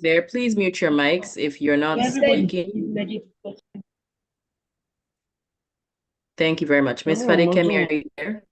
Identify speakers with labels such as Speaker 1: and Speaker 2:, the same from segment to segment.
Speaker 1: there, please mute your mics if you're not speaking. Thank you very much. Ms. Fadikemi, are you there?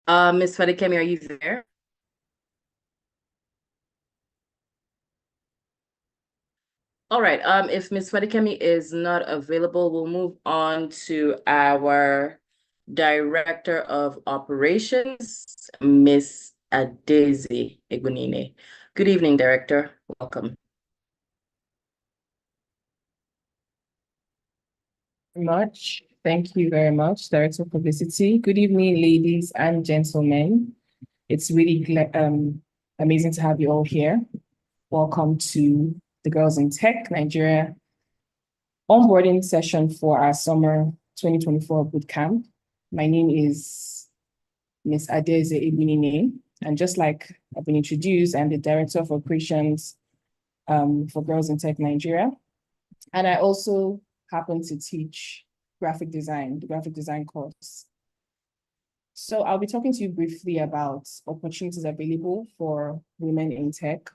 Speaker 1: Ms. Fadikemi, are you there? All right. If Ms. Fadikemi is not available, we'll move on to our Director of Operations, Ms. Adeze Egunine. Good evening, Director. Welcome.
Speaker 2: Much. Thank you very much, Director of Publicity. Good evening, ladies and gentlemen. It's really amazing to have you all here. Welcome to the Girls in Tech Nigeria onboarding session for our summer 2024 bootcamp. My name is Ms. Adeze Egunine, and just like I've been introduced, I'm the Director of Operations for Girls in Tech Nigeria. And I also happen to teach graphic design, the graphic design course. So I'll be talking to you briefly about opportunities available for women in tech.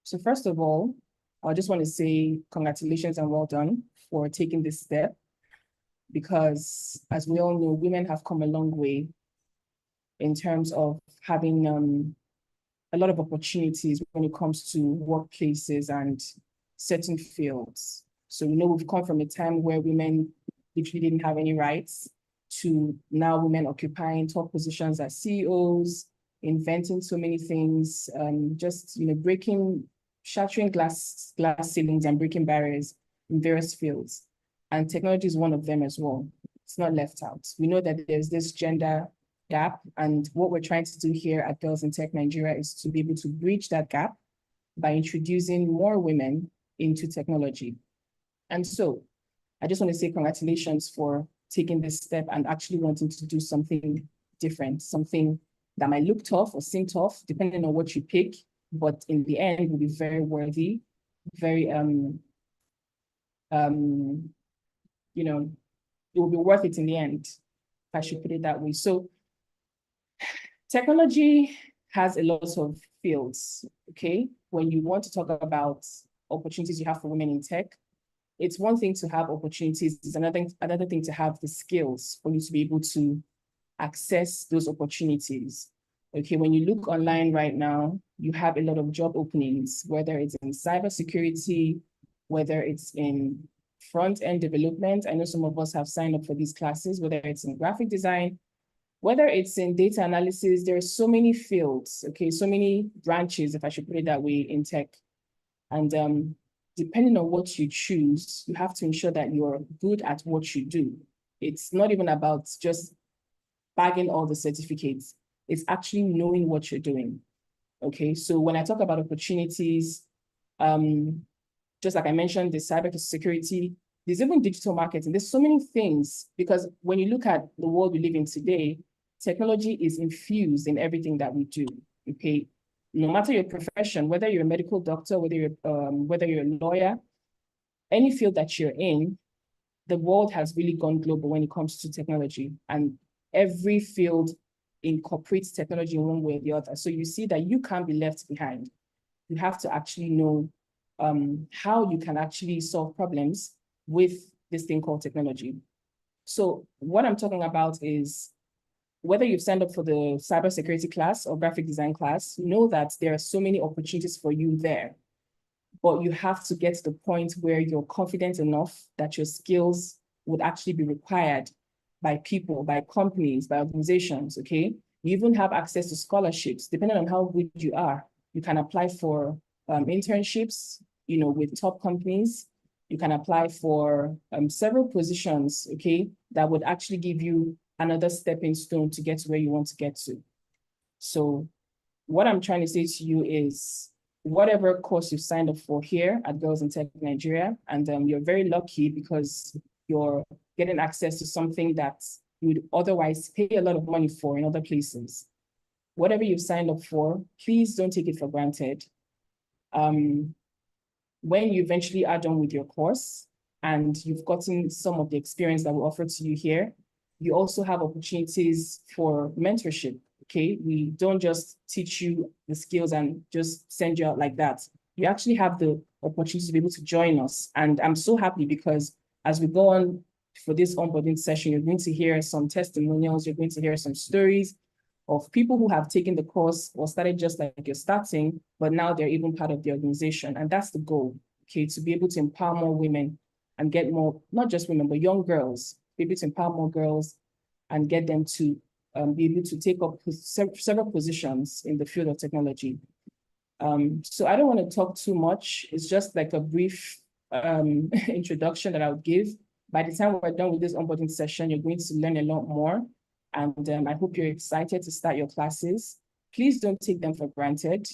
Speaker 2: So first of all, I just want to say congratulations and well done for taking this step, because as we all know, women have come a long way in terms of having a lot of opportunities when it comes to workplaces and certain fields. So we know we've come from a time where women literally didn't have any rights to now women occupying top positions as CEOs, inventing so many things, just shattering glass ceilings and breaking barriers in various fields. And technology is one of them as well. It's not left out. We know that there's this gender gap, and what we're trying to do here at Girls in Tech Nigeria is to be able to bridge that gap by introducing more women into technology. And so I just want to say congratulations for taking this step and actually wanting to do something different, something that might look tough or seem tough, depending on what you pick, but in the end will be very worthy, very, it will be worth it in the end, if I should put it that way. So technology has a lot of fields, okay? When you want to talk about opportunities you have for women in tech, it's one thing to have opportunities, it's another thing to have the skills for you to be able to access those opportunities. Okay, when you look online right now, you have a lot of job openings, whether it's in cybersecurity, whether it's in front-end development. I know some of us have signed up for these classes, whether it's in graphic design, whether it's in data analysis. There are so many fields, okay, so many branches, if I should put it that way, in tech. And depending on what you choose, you have to ensure that you're good at what you do. It's not even about just bagging all the certificates. It's actually knowing what you're doing. Okay, so when I talk about opportunities, just like I mentioned, the cybersecurity, there's even digital marketing. There's so many things, because when you look at the world we live in today, technology is infused in everything that we do. Okay, no matter your profession, whether you're a medical doctor, whether you're a lawyer, any field that you're in, the world has really gone global when it comes to technology, and every field incorporates technology in one way or the other. So you see that you can't be left behind. You have to actually know how you can actually solve problems with this thing called technology. So what I'm talking about is, whether you've signed up for the cybersecurity class or graphic design class, know that there are so many opportunities for you there. But you have to get to the point where you're confident enough that your skills would actually be required by people, by companies, by organizations, okay? You even have access to scholarships. Depending on how good you are, you can apply for internships, with top companies. You can apply for several positions, okay, that would actually give you another stepping stone to get to where you want to get to. So what I'm trying to say to you is whatever course you signed up for here at GirlsInTech Nigeria, and you're very lucky because you're getting access to something that you'd otherwise pay a lot of money for in other places. Whatever you've signed up for, please don't take it for granted. When you eventually are done with your course and you've gotten some of the experience that we offer to you here, you also have opportunities for mentorship, okay? We don't just teach you the skills and just send you out like that. You actually have the opportunity to be able to join us. And I'm so happy because as we go on for this onboarding session, you're going to hear some testimonials, you're going to hear some stories of people who have taken the course or started just like you're starting, but now they're even part of the organization. And that's the goal, okay, to be able to empower more women and get more, not just women, but young girls, be able to empower more girls and get them to be able to take up several positions in the field of technology. So I don't want to talk too much. It's just like a brief introduction that I would give. By the time we're done with this onboarding session, you're going to learn a lot more. And I hope you're excited to start your classes. Please don't take them for granted.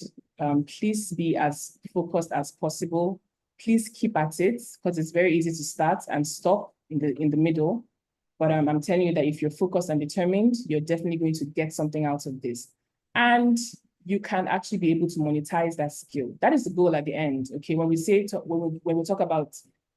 Speaker 2: Please be as focused as possible. Please keep at it because it's very easy to start and stop in the middle. But I'm telling you that if you're focused and determined, you're definitely going to get something out of this. And you can actually be able to monetize that skill. That is the goal at the end, okay? When we say, when we talk about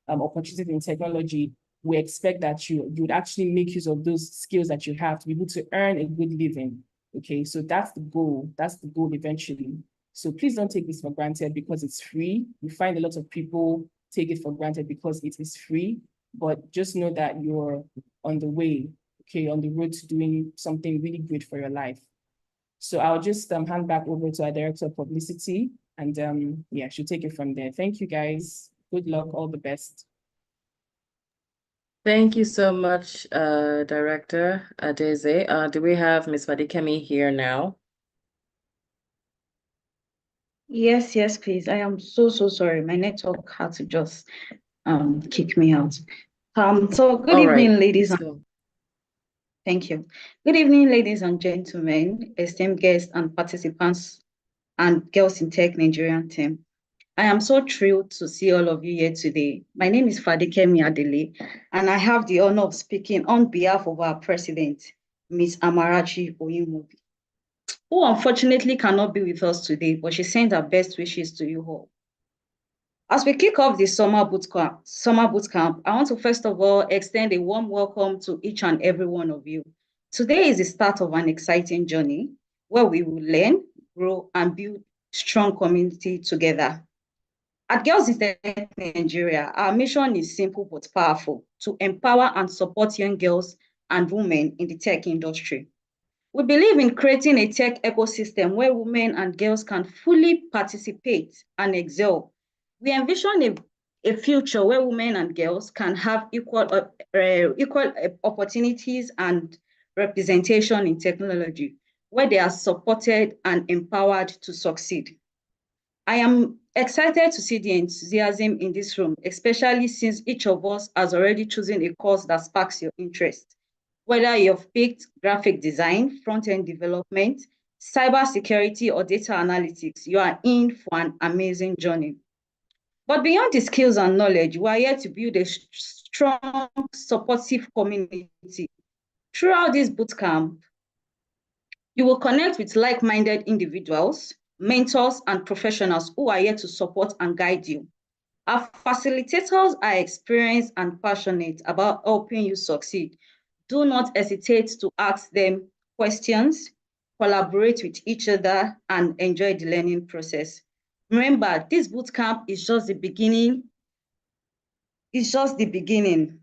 Speaker 2: opportunities in technology, we expect that you would actually make use of those skills that you have to be able to earn a good living, okay? So that's the goal. That's the goal eventually. So please don't take this for granted because it's free. We find a lot of people take it for granted because it is free, but just know that you're on the way, okay, on the road to doing something really good for your life. So I'll just hand back over to our Director of Publicity and yeah, she'll take it from there. Thank you guys. Good luck, all the best.
Speaker 1: Thank you so much, Director Adeze. Do we have Ms. Fadikemi here now?
Speaker 3: Yes, please. I am so sorry. My network had to just kick me out. So good evening, ladies. Thank you. Good evening, ladies and gentlemen, esteemed guests and participants, and GirlsInTech Nigerian team. I am so thrilled to see all of you here today. My name is Fadikemi Adele, and I have the honor of speaking on behalf of our president, Ms. Amarachi Oyinmobi, who unfortunately cannot be with us today, but she sent her best wishes to you all. As we kick off the Summer Bootcamp, I want to first of all extend a warm welcome to each and every one of you. Today is the start of an exciting journey where we will learn, grow, and build strong community together. At GirlsInTech Nigeria, our mission is simple but powerful: to empower and support young girls and women in the tech industry. We believe in creating a tech ecosystem where women and girls can fully participate and excel. We envision a future where women and girls can have equal opportunities and representation in technology, where they are supported and empowered to succeed. I am excited to see the enthusiasm in this room, especially since each of us has already chosen a course that sparks your interest. Whether you've picked graphic design, front-end development, cybersecurity, or data analytics, you are in for an amazing journey. But beyond the skills and knowledge, we are here to build a strong, supportive community. Throughout this bootcamp, you will connect with like-minded individuals, mentors, and professionals who are here to support and guide you. Our facilitators are experienced and passionate about helping you succeed. Do not hesitate to ask them questions, collaborate with each other, and enjoy the learning process. Remember, this bootcamp is just the beginning. It's just the beginning.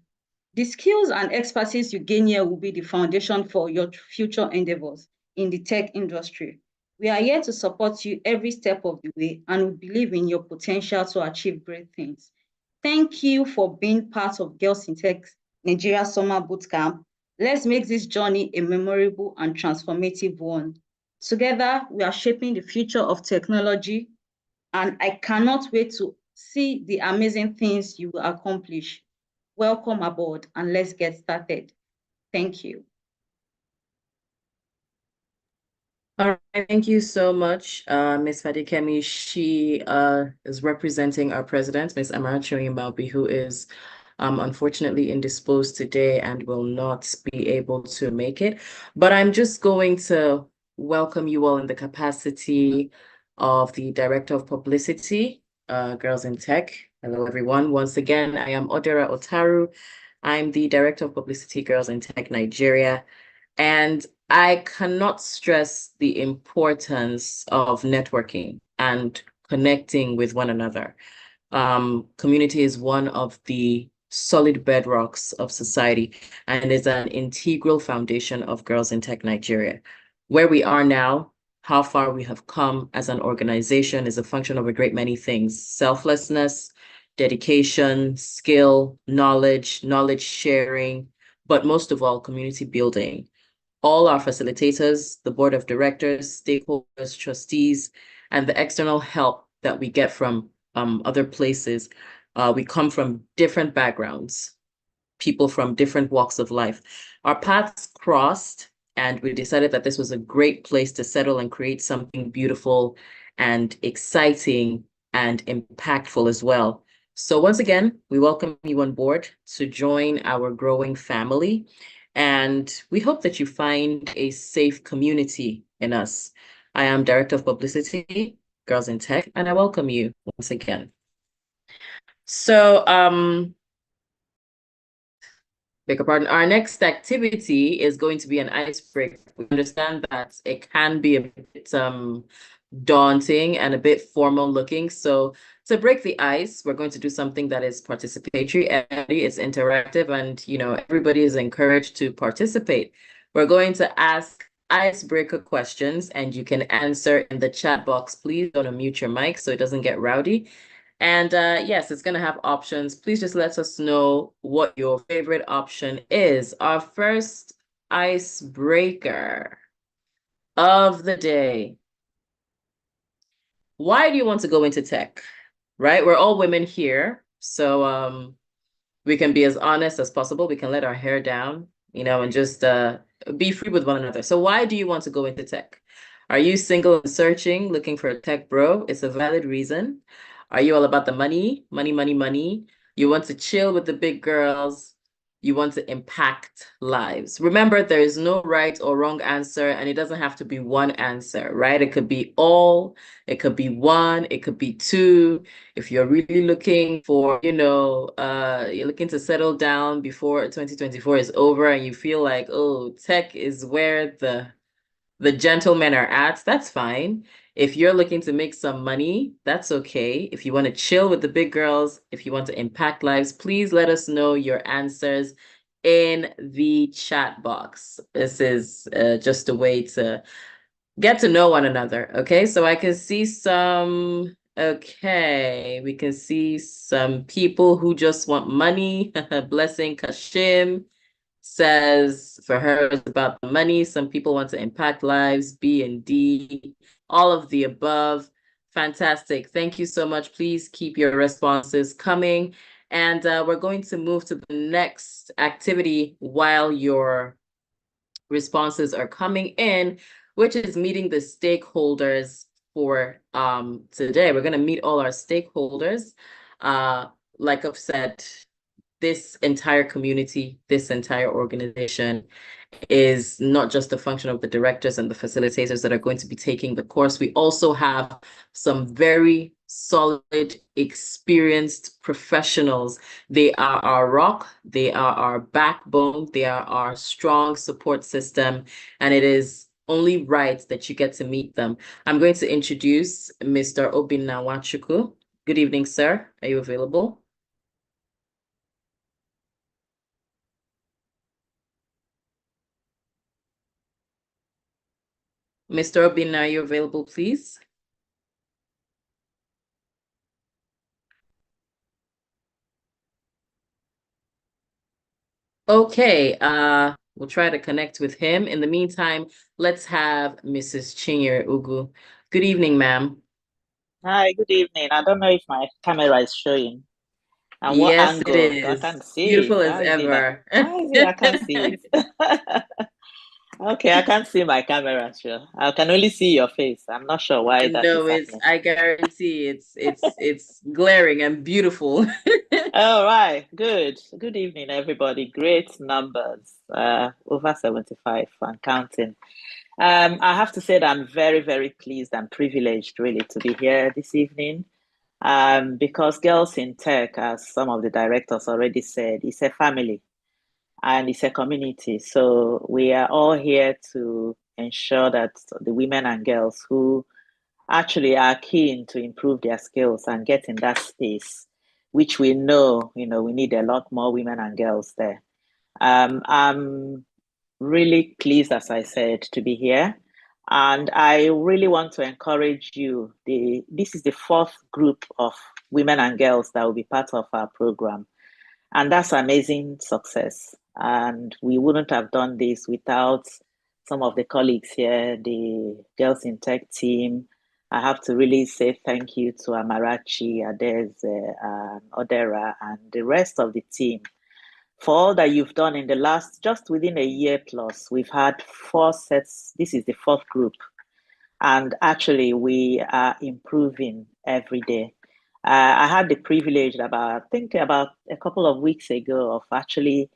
Speaker 3: The skills and expertise you gain here will be the foundation for your future endeavors in the tech industry. We are here to support you every step of the way, and we believe in your potential to achieve great things. Thank you for being part of GirlsInTech Nigeria Summer Bootcamp. Let's make this journey a memorable and transformative one. Together, we are shaping the future of technology, and I cannot wait to see the amazing things you will accomplish. Welcome aboard, and let's get started. Thank you.
Speaker 1: All right, thank you so much, Ms. Fadikemi. She is representing our president, Ms. Amarachi Oyimbaobi, who is unfortunately indisposed today and will not be able to make it. But I'm just going to welcome you all in the capacity of the Director of Publicity, Girls in Tech. Hello, everyone. Once again, I am Odera Otaru. I'm the Director of Publicity, Girls in Tech Nigeria. And I cannot stress the importance of networking and connecting with one another. Community is one of the solid bedrocks of society and is an integral foundation of Girls in Tech Nigeria. Where we are now, how far we have come as an organization is a function of a great many things: selflessness, dedication, skill, knowledge sharing, but most of all, community building. All our facilitators, the board of directors, stakeholders, trustees, and the external help that we get from other places. We come from different backgrounds, people from different walks of life. Our paths crossed, and we decided that this was a great place to settle and create something beautiful and exciting and impactful as well. So once again, we welcome you on board to join our growing family. And we hope that you find a safe community in us. I am Director of Publicity, Girls in Tech, and I welcome you once again. So, beg your pardon, our next activity is going to be an icebreaker. We understand that it can be a bit daunting and a bit formal looking. So to break the ice, we're going to do something that is participatory, it's interactive, and everybody is encouraged to participate. We're going to ask icebreaker questions, and you can answer in the chat box. Please don't unmute your mic so it doesn't get rowdy. And yes, it's going to have options. Please just let us know what your favorite option is. Our first icebreaker of the day. Why do you want to go into tech? Right? We're all women here. So we can be as honest as possible. We can let our hair down, and just be free with one another. So why do you want to go into tech? Are you single and searching, looking for a tech bro? It's a valid reason. Are you all about the money? Money, money, money. You want to chill with the big girls. You want to impact lives. Remember, there is no right or wrong answer, and it doesn't have to be one answer, right? It could be all, it could be one, it could be two. If you're really looking for, you're looking to settle down before 2024 is over and you feel like, oh, tech is where the gentlemen are at, that's fine. If you're looking to make some money, that's okay. If you want to chill with the big girls, if you want to impact lives, please let us know your answers in the chat box. This is just a way to get to know one another. Okay, so I can see we can see some people who just want money. Blessing Kashim says for her it's about the money. Some people want to impact lives, B and D, all of the above. Fantastic. Thank you so much. Please keep your responses coming. And we're going to move to the next activity while your responses are coming in, which is meeting the stakeholders for today. We're going to meet all our stakeholders. Like I've said, this entire community, this entire organization is not just a function of the directors and the facilitators that are going to be taking the course. We also have some very solid, experienced professionals. They are our rock, they are our backbone, they are our strong support system, and it is only right that you get to meet them. I'm going to introduce Mr. Obinna Nwachukwu. Good evening, sir. Are you available? Mr. Obinna, are you available, please? Okay, we'll try to connect with him. In the meantime, let's have Mrs. Chinyere Ugu. Good evening, ma'am.
Speaker 4: Hi, good evening. I don't know if my camera is showing. And what
Speaker 1: Yes,
Speaker 4: angle?
Speaker 1: it
Speaker 4: I
Speaker 1: is.
Speaker 4: can't see
Speaker 1: Beautiful
Speaker 4: it.
Speaker 1: as ever.
Speaker 4: How is it? I can't see it. Okay, I can't see my camera, sure. I can only see your face. I'm not sure why that is
Speaker 1: No,
Speaker 4: happening.
Speaker 1: I guarantee it's glaring and beautiful.
Speaker 4: All right, good. Good evening, everybody. Great numbers, over 75 and counting. I have to say that I'm very, very pleased and privileged really to be here this evening. Because Girls in Tech, as some of the directors already said, is a family and it's a community. So we are all here to ensure that the women and girls who actually are keen to improve their skills and get in that space, which we know, we need a lot more women and girls there. I'm really pleased, as I said, to be here. And I really want to encourage you. This is the fourth group of women and girls that will be part of our program. And that's amazing success. And we wouldn't have done this without some of the colleagues here, the Girls in Tech team. I have to really say thank you to Amarachi, Adeze, Odera, and the rest of the team for all that you've done in the last, just within a year plus. We've had 4 sets. This is the 4th group. And actually, we are improving every day. I had the privilege I think about a couple of weeks ago of actually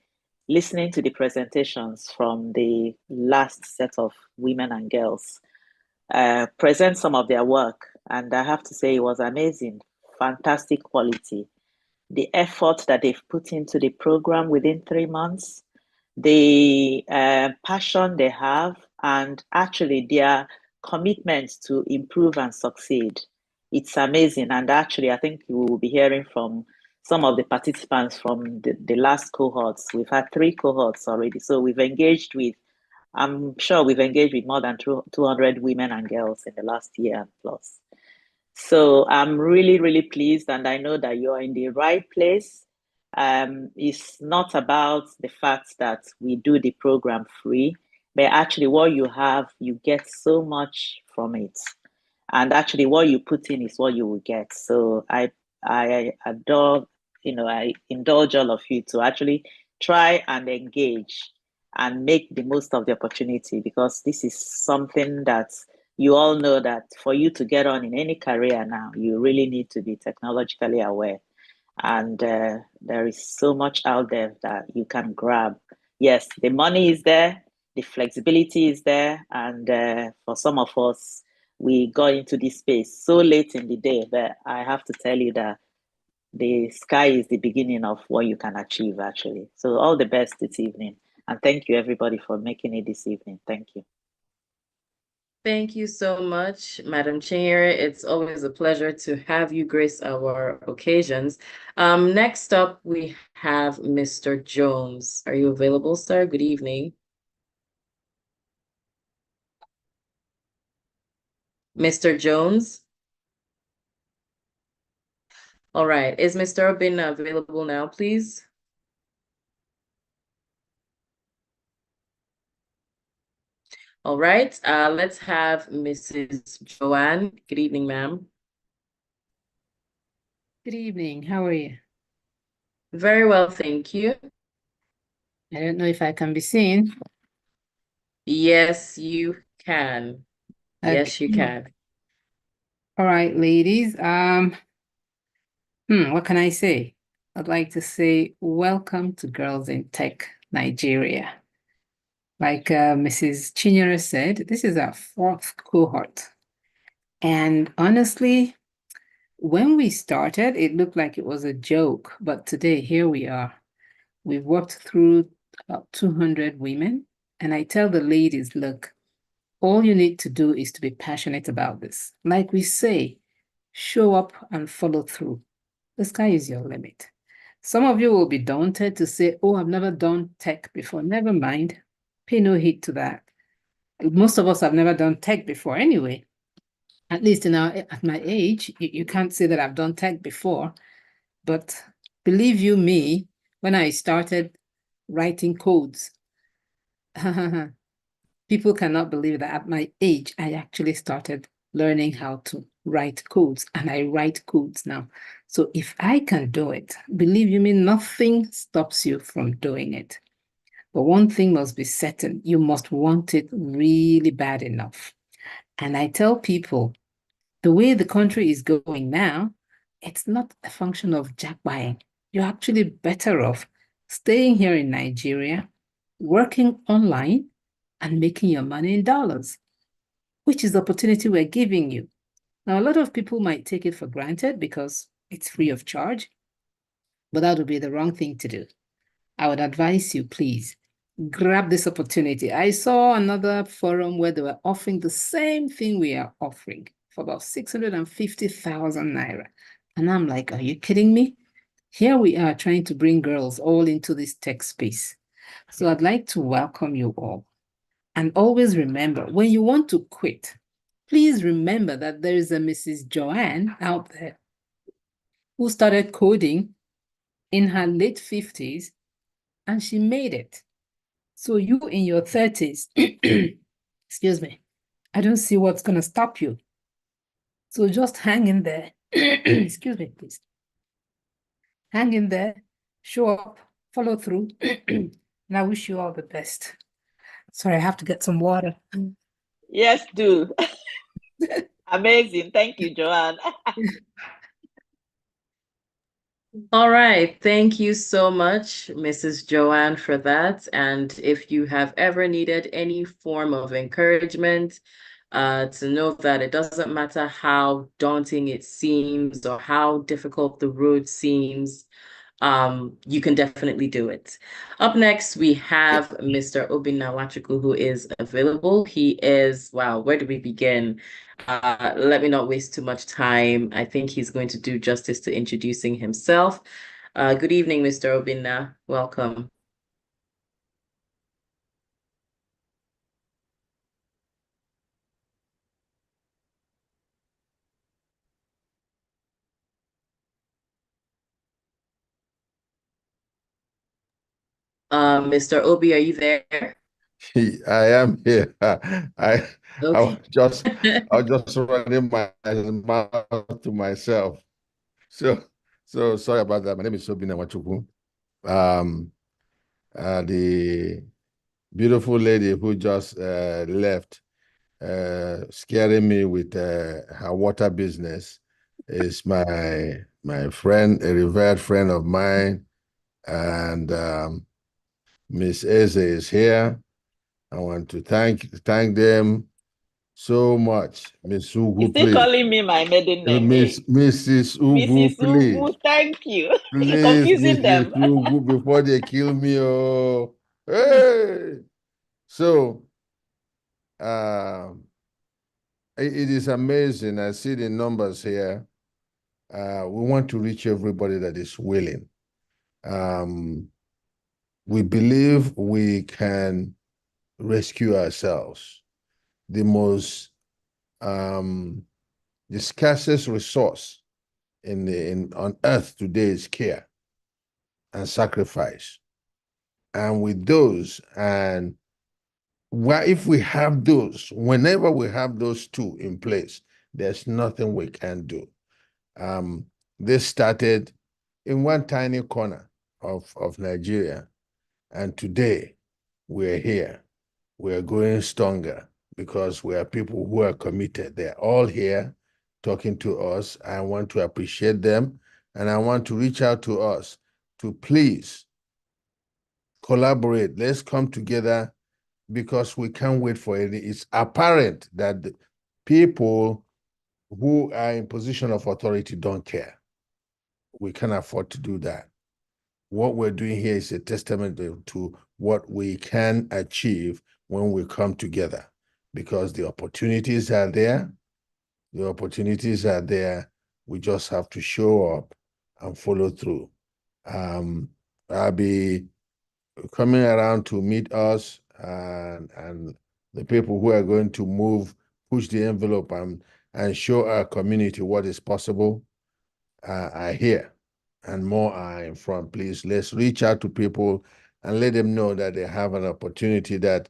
Speaker 4: listening to the presentations from the last set of women and girls present some of their work. And I have to say, it was amazing, fantastic quality. The effort that they've put into the program within 3 months, the passion they have, and actually their commitment to improve and succeed. It's amazing. And actually, I think you will be hearing from some of the participants from the last cohorts. We've had 3 cohorts already. So I'm sure we've engaged with more than 200 women and girls in the last year plus. So I'm really, really pleased, and I know that you're in the right place. It's not about the fact that we do the program free, but actually what you have, you get so much from it. And actually what you put in is what you will get. So I adore, I indulge all of you to actually try and engage and make the most of the opportunity, because this is something that you all know that for you to get on in any career now, you really need to be technologically aware. And there is so much out there that you can grab. Yes, the money is there, the flexibility is there. And for some of us, we got into this space so late in the day, but I have to tell you that the sky is the beginning of what you can achieve, actually. So all the best this evening. And thank you, everybody, for making it this evening. Thank you.
Speaker 1: Thank you so much, Madam Chair. It's always a pleasure to have you grace our occasions. Next up, we have Mr. Jones. Are you available, sir? Good evening. Mr. Jones? All right. Is Mr. Obin available now, please? All right. Let's have Mrs. Joanne. Good evening, ma'am.
Speaker 5: Good evening. How are you?
Speaker 1: Very well, thank you.
Speaker 5: I don't know if I can be seen.
Speaker 1: Yes, you can. Yes, you
Speaker 5: Okay.
Speaker 1: can.
Speaker 5: All right, ladies. What can I say? I'd like to say welcome to Girls in Tech Nigeria. Like Mrs. Chinyere said, this is our 4th cohort. And honestly, when we started, it looked like it was a joke, but today, here we are. We've worked through about 200 women, and I tell the ladies, look, all you need to do is to be passionate about this. Like we say, show up and follow through. The sky is your limit. Some of you will be daunted to say, oh, I've never done tech before. Never mind. Pay no heed to that. Most of us have never done tech before anyway. At least at my age, you can't say that I've done tech before. But believe you me, when I started writing codes, people cannot believe that at my age, I actually started learning how to write codes, and I write codes now. So if I can do it, believe you me, nothing stops you from doing it. But one thing must be certain, you must want it really bad enough. And I tell people, the way the country is going now, it's not a function of jack buying. You're actually better off staying here in Nigeria, working online, and making your money in dollars, which is the opportunity we're giving you. Now, a lot of people might take it for granted because it's free of charge, but that would be the wrong thing to do. I would advise you, please, grab this opportunity. I saw another forum where they were offering the same thing we are offering for about 650,000 naira. And I'm like, are you kidding me? Here we are trying to bring girls all into this tech space. So I'd like to welcome you all. And always remember, when you want to quit, please remember that there is a Mrs. Joanne out there who started coding in her late 50s and she made it. So you in your 30s, excuse me, I don't see what's going to stop you. So just hang in there. Excuse me, please. Hang in there, show up, follow through, and I wish you all the best. Sorry, I have to get some water.
Speaker 4: Yes, do. Amazing. Thank you, Joanne.
Speaker 1: All right. Thank you so much, Mrs. Joanne, for that. And if you have ever needed any form of encouragement, to know that it doesn't matter how daunting it seems or how difficult the road seems, you can definitely do it. Up next, we have Mr. Obinna Wachuku, who is available. He is, wow, where do we begin? Let me not waste too much time. I think he's going to do justice to introducing himself. Good evening, Mr. Obinna. Welcome. Mr. Obi, are you there?
Speaker 6: I am here. I
Speaker 1: Okay.
Speaker 6: I was just running my mouth to myself. So sorry about that. My name is Obinna Wachuku. The beautiful lady who just left, scaring me with her water business, is my friend, a revered friend of mine, and Miss Eze is here. I want to thank them so much. Miss
Speaker 4: You're
Speaker 6: Ugu,
Speaker 4: still
Speaker 6: please.
Speaker 4: calling me my maiden name.
Speaker 6: Mrs. Ugu,
Speaker 4: Mrs.
Speaker 6: please.
Speaker 4: Ugu, thank you. You're
Speaker 6: Please,
Speaker 4: confusing them.
Speaker 6: Mrs. Ugu, before they kill me. Oh, hey. So, it is amazing. I see the numbers here. We want to reach everybody that is willing. We believe we can rescue ourselves. The scarcest resource on earth today is care and sacrifice. And with those, and if we have those, whenever we have those two in place, there's nothing we can do. This started in one tiny corner of Nigeria, and today we're here. We're growing stronger because we are people who are committed. They're all here talking to us. I want to appreciate them, and I want to reach out to us to please collaborate. Let's come together because we can't wait for it. It's apparent that the people who are in position of authority don't care. We can't afford to do that. What we're doing here is a testament to what we can achieve when we come together, because the opportunities are there. The opportunities are there. We just have to show up and follow through. I'll be coming around to meet us and the people who are going to push the envelope and show our community what is possible are here, and more are in front. Please, let's reach out to people and let them know that they have an opportunity, that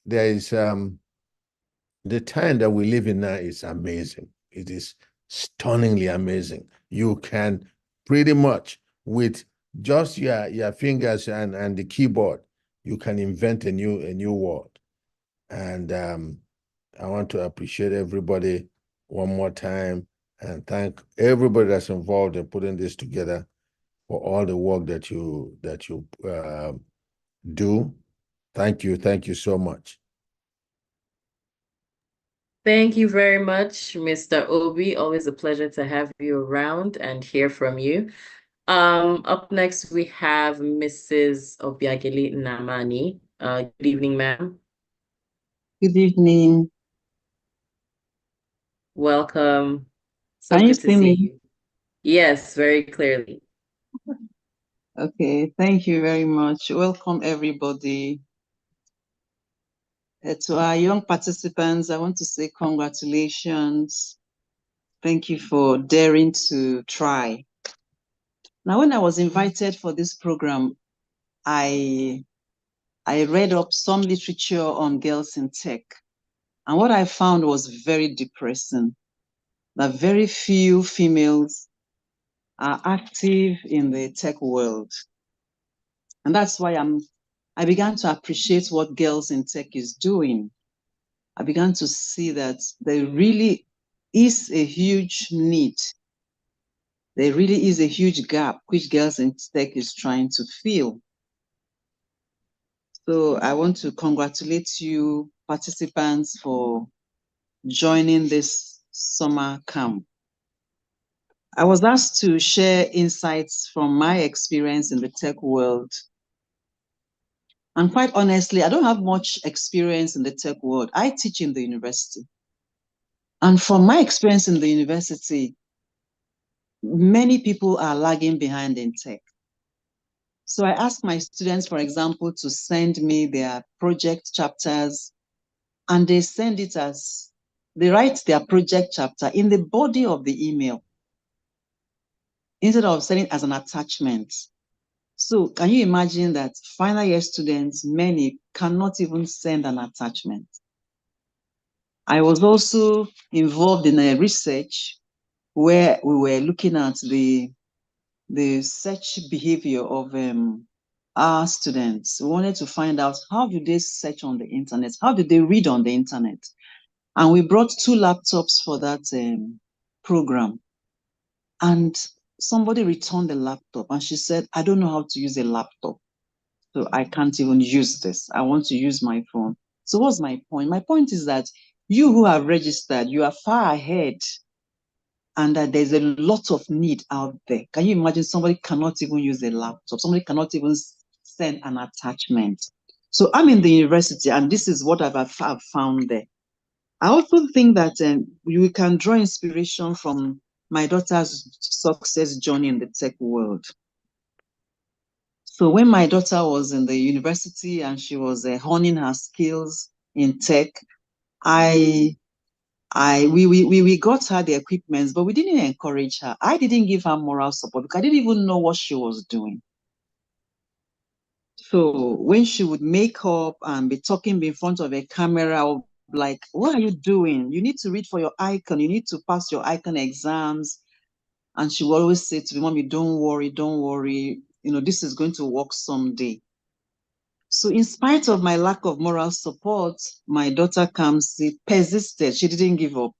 Speaker 6: there is the time that we live in now is amazing. It is stunningly amazing. You can pretty much, with just your fingers and the keyboard, you can invent a new word. And I want to appreciate everybody one more time and thank everybody that's involved in putting this together for all the work that you do. Thank you so much.
Speaker 1: Thank you very much, Mr. Obi. Always a pleasure to have you around and hear from you. Up next, we have Mrs. Obiageli Namani. Good evening, ma'am.
Speaker 7: Good evening.
Speaker 1: Welcome. So
Speaker 7: Can you
Speaker 1: good to
Speaker 7: see
Speaker 1: see
Speaker 7: me?
Speaker 1: you. Yes, very clearly.
Speaker 7: Okay, thank you very much. Welcome, everybody. To our young participants, I want to say congratulations. Thank you for daring to try. Now, when I was invited for this program, I read up some literature on girls in tech. And what I found was very depressing, that very few females are active in the tech world. And that's why I began to appreciate what Girls in Tech is doing. I began to see that there really is a huge need. There really is a huge gap which Girls in Tech is trying to fill. So I want to congratulate you, participants, for joining this summer camp. I was asked to share insights from my experience in the tech world. And quite honestly, I don't have much experience in the tech world. I teach in the university. And from my experience in the university, many people are lagging behind in tech. So I ask my students, for example, to send me their project chapters, and they write their project chapter in the body of the email instead of sending it as an attachment. So can you imagine that final year students, many cannot even send an attachment? I was also involved in a research where we were looking at the search behavior of our students. We wanted to find out, how do they search on the internet? How do they read on the internet? And we brought 2 laptops for that program. And somebody returned the laptop and she said, I don't know how to use a laptop. So I can't even use this. I want to use my phone. So what's my point? My point is that you who have registered, you are far ahead, and that there's a lot of need out there. Can you imagine somebody cannot even use a laptop? Somebody cannot even send an attachment. So I'm in the university, and this is what I've found there. I also think that we can draw inspiration from my daughter's success journey in the tech world. So when my daughter was in the university and she was honing her skills in tech, we got her the equipment, but we didn't encourage her. I didn't give her moral support because I didn't even know what she was doing. So when she would make up and be talking in front of a camera, I would be like, what are you doing? You need to read for your icon. You need to pass your icon exams. And she would always say to me, Mommy, don't worry, don't worry. This is going to work someday. So in spite of my lack of moral support, my daughter Kamsi persisted. She didn't give up.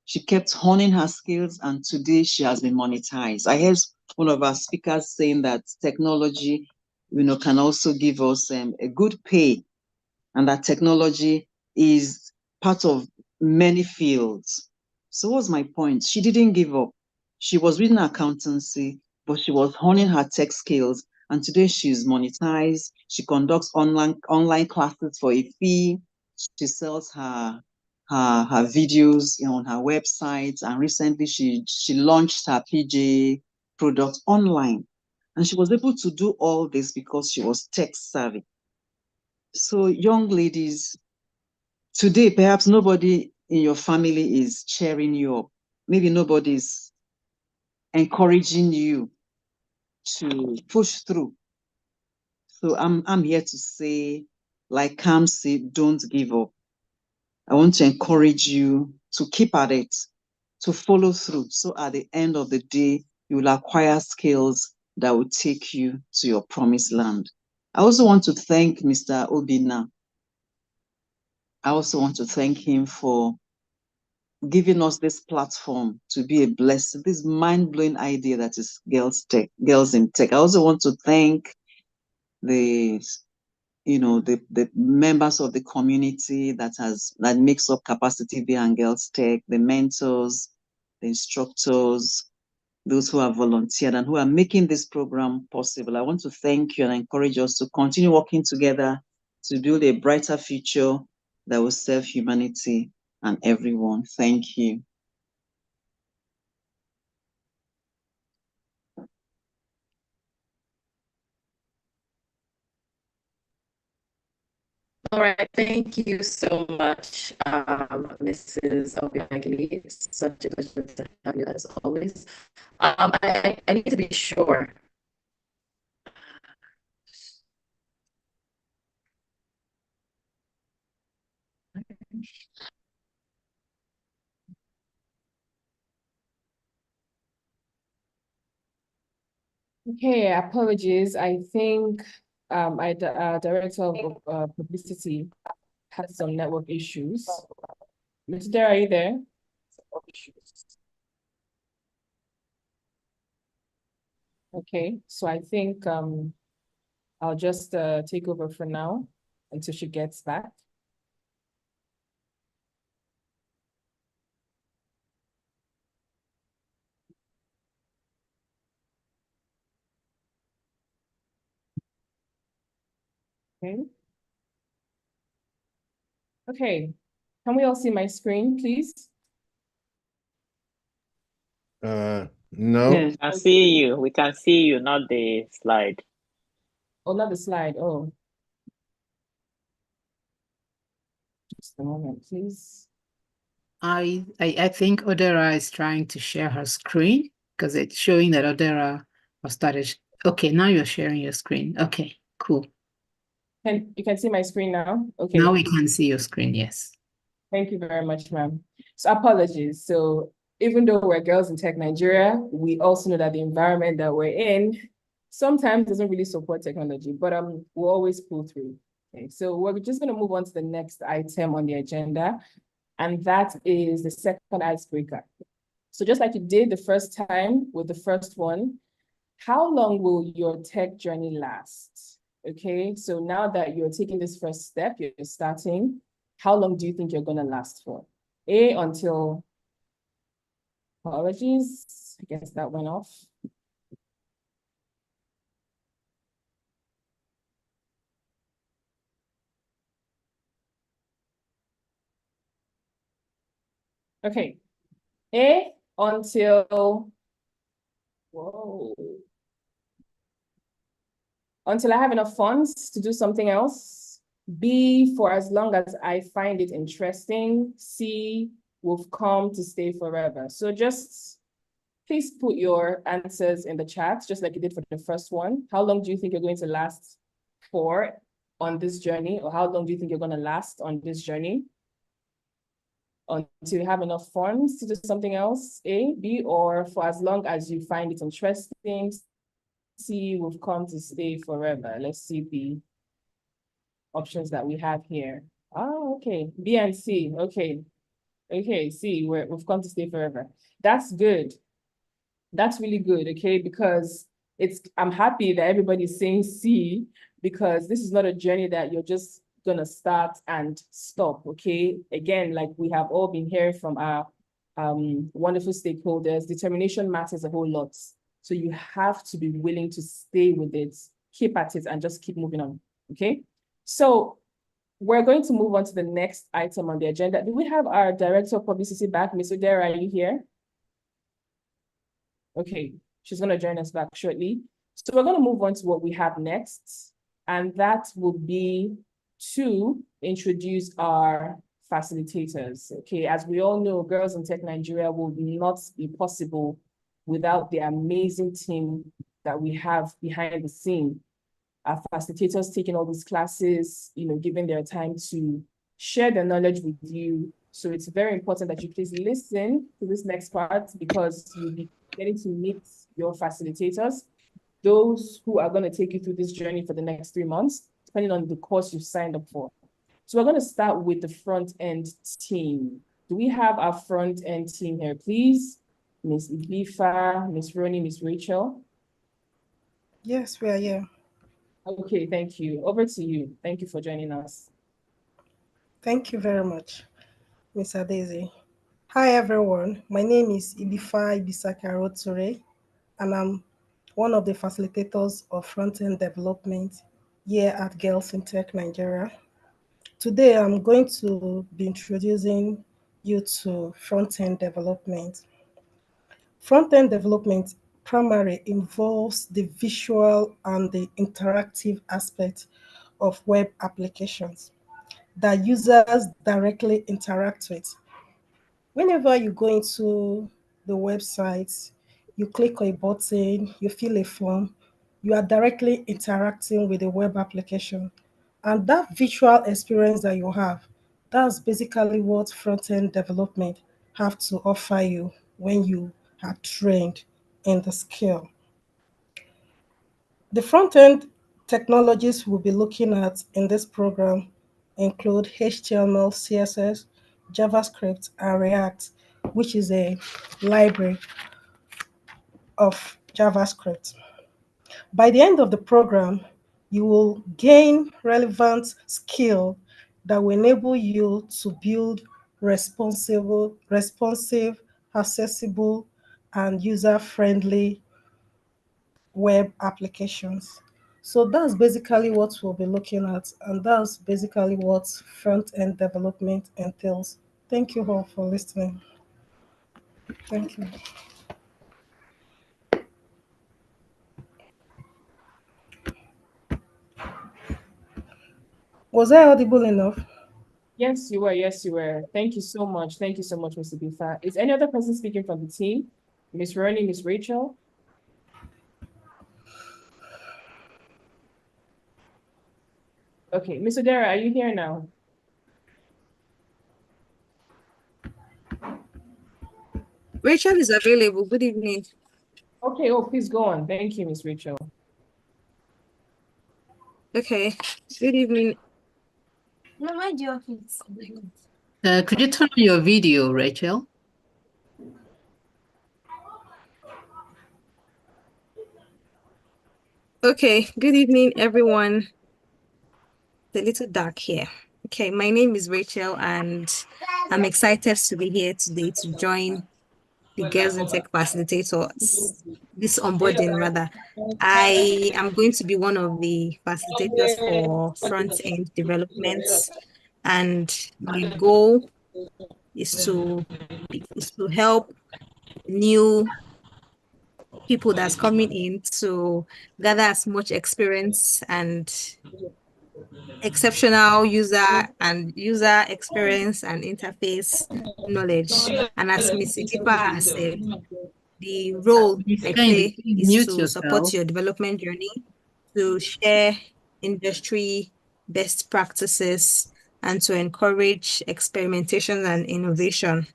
Speaker 7: She kept honing her skills, and today she has been monetized. I heard one of our speakers saying that technology, can also give us a good pay, and that technology is part of many fields. So what's my point? She didn't give up. She was reading accountancy, but she was honing her tech skills, and today she's monetized. She conducts online classes for a fee. She sells her videos on her website, and recently she launched her PJ product online, and she was able to do all this because she was tech savvy. So young ladies, today perhaps nobody in your family is cheering you up. Maybe nobody's encouraging you to push through. So I'm here to say, like Cam said, don't give up. I want to encourage you to keep at it, to follow through. So at the end of the day, you will acquire skills that will take you to your promised land. I also want to thank Mr. Obina. I also want to thank him for giving us this platform to be a blessing, this mind-blowing idea that is Girls in Tech. I also want to thank the members of the community that makes up capacity behind Girls Tech, the mentors, the instructors, those who have volunteered and who are making this program possible. I want to thank you and encourage us to continue working together to build a brighter future that will serve humanity and everyone. Thank you.
Speaker 1: All right, thank you so much, Mrs. Obiageli. It's such a pleasure to have you as always. I need to be sure.
Speaker 2: Okay, apologies. I think Director of Publicity has some network issues. Mr. Dare, are you there? Okay, so I think I'll just take over for now until she gets back. Okay. Okay, can we all see my screen, please?
Speaker 6: No.
Speaker 7: Yes.
Speaker 4: I see you. We can see you, not the slide.
Speaker 2: Oh, not the slide. Oh. Just a moment, please.
Speaker 5: I think Odera is trying to share her screen because it's showing that Odera has started. Okay, now you're sharing your screen. Okay, cool.
Speaker 2: And you can see my screen now? Okay.
Speaker 5: Now we can see your screen, yes.
Speaker 2: Thank you very much, ma'am. So apologies. So even though we're Girls in Tech Nigeria, we also know that the environment that we're in sometimes doesn't really support technology, but we'll always pull through. Okay, so we're just going to move on to the next item on the agenda, and that is the second icebreaker. So just like you did the first time with the first one, how long will your tech journey last? Okay, so now that you're taking this first step, you're starting, how long do you think you're going to last for? Until, apologies, I guess that went off. Okay, until, whoa, until I have enough funds to do something else. B, for as long as I find it interesting. C, we've come to stay forever. So just please put your answers in the chat, just like you did for the first one. How long do you think you're going to last for on this journey? Or how long do you think you're going to last on this journey? Until you have enough funds to do something else, A, B, or for as long as you find it interesting. C, we've come to stay forever. Let's see the options that we have here. Oh, okay. B and C. Okay. Okay, C, we've come to stay forever. That's good. That's really good, okay? Because I'm happy that everybody's saying C, because this is not a journey that you're just gonna start and stop, okay? Again, like we have all been hearing from our wonderful stakeholders, determination matters a whole lot. So you have to be willing to stay with it, keep at it, and just keep moving on, okay? So we're going to move on to the next item on the agenda. Do we have our Director of Publicity back? Ms. Odera, are you here? Okay, she's going to join us back shortly. So we're going to move on to what we have next, and that will be to introduce our facilitators. Okay, as we all know, GirlsInTech Nigeria will not be possible without the amazing team that we have behind the scene. Our facilitators taking all these classes, giving their time to share their knowledge with you. So it's very important that you please listen to this next part, because you'll be getting to meet your facilitators. those who are going to take you through this journey for the next 3 months, depending on the course you've signed up for. So we're going to start with the front end team. Do we have our front end team here, please? Miss Ibifa, Miss Ronnie, Miss Rachel.
Speaker 8: Yes, we are here.
Speaker 2: Okay, thank you. Over to you. Thank you for joining us.
Speaker 8: Thank you very much, Ms. Adeze. Hi, everyone. My name is Ibifa Ibisakaro Ture, and I'm one of the facilitators of front-end development here at GirlsInTech Nigeria. Today, I'm going to be introducing you to front-end development. Front-end development primarily involves the visual and the interactive aspect of web applications that users directly interact with. Whenever you go into the website, you click on a button, you fill a form, you are directly interacting with the web application. And that visual experience that you have, that's basically what front-end development have to offer you when you are trained in the skill. The front-end technologies we'll be looking at in this program include HTML, CSS, JavaScript, and React, which is a library of JavaScript. By the end of the program, you will gain relevant skill that will enable you to build responsive, accessible, and user-friendly web applications. So that's basically what we'll be looking at, and that's basically what front-end development entails. Thank you all for listening. Thank you. Was I audible enough?
Speaker 2: Yes, you were. Yes, you were. Thank you so much. Thank you so much, Mr. Bifa. Is any other person speaking from the team? Miss Ronnie, Miss Rachel? Okay, Miss Odera, are you here now?
Speaker 9: Rachel is available. Good evening.
Speaker 2: Okay, oh, please go on. Thank you, Miss Rachel.
Speaker 9: Okay, good evening.
Speaker 5: Could you turn on your video, Rachel?
Speaker 9: Okay, good evening, everyone. It's a little dark here. Okay, my name is Rachel, and I'm excited to be here today to join the GirlsInTech facilitators, this onboarding rather. I am going to be one of the facilitators for front-end developments, and my goal is to help new people that's coming in to gather as much experience and exceptional user experience and interface knowledge. And as Ms. Idipa has said, the role I play is to support your development journey, to share industry best practices, and to encourage experimentation and innovation,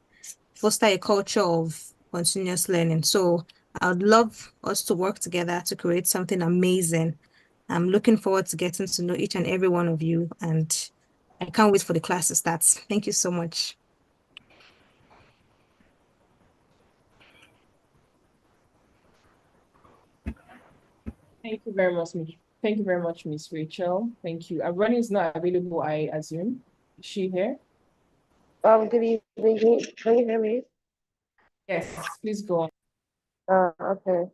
Speaker 9: foster a culture of continuous learning. So I would love us to work together to create something amazing. I'm looking forward to getting to know each and every one of you, and I can't wait for the class to start. Thank you so much.
Speaker 2: Thank you very much, Thank you very much, Miss Rachel. Thank you. Ronnie is not available, I assume. Is she here?
Speaker 10: Good evening. Can you hear me?
Speaker 2: Yes, please go on.
Speaker 10: Okay.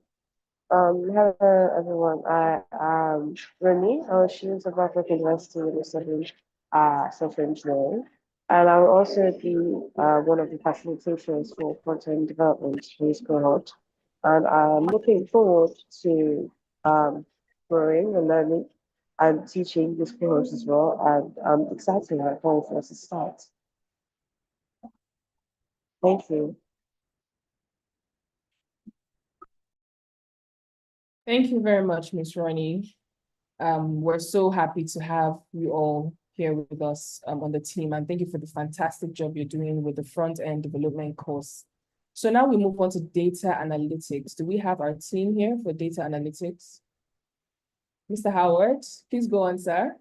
Speaker 10: Hello everyone. I am Remy. I'm a student of Africa University in studying software engineering. And I'll also be one of the facilitators for front-end development for this cohort. And I'm looking forward to growing and learning and teaching this cohort as well. And I'm excited about going for us to start. Thank you.
Speaker 2: Thank you very much, Miss Ronnie. We're so happy to have you all here with us on the team, and thank you for the fantastic job you're doing with the front-end development course. So now we move on to data analytics. Do we have our team here for data analytics? Mr. Howard, please go on, sir.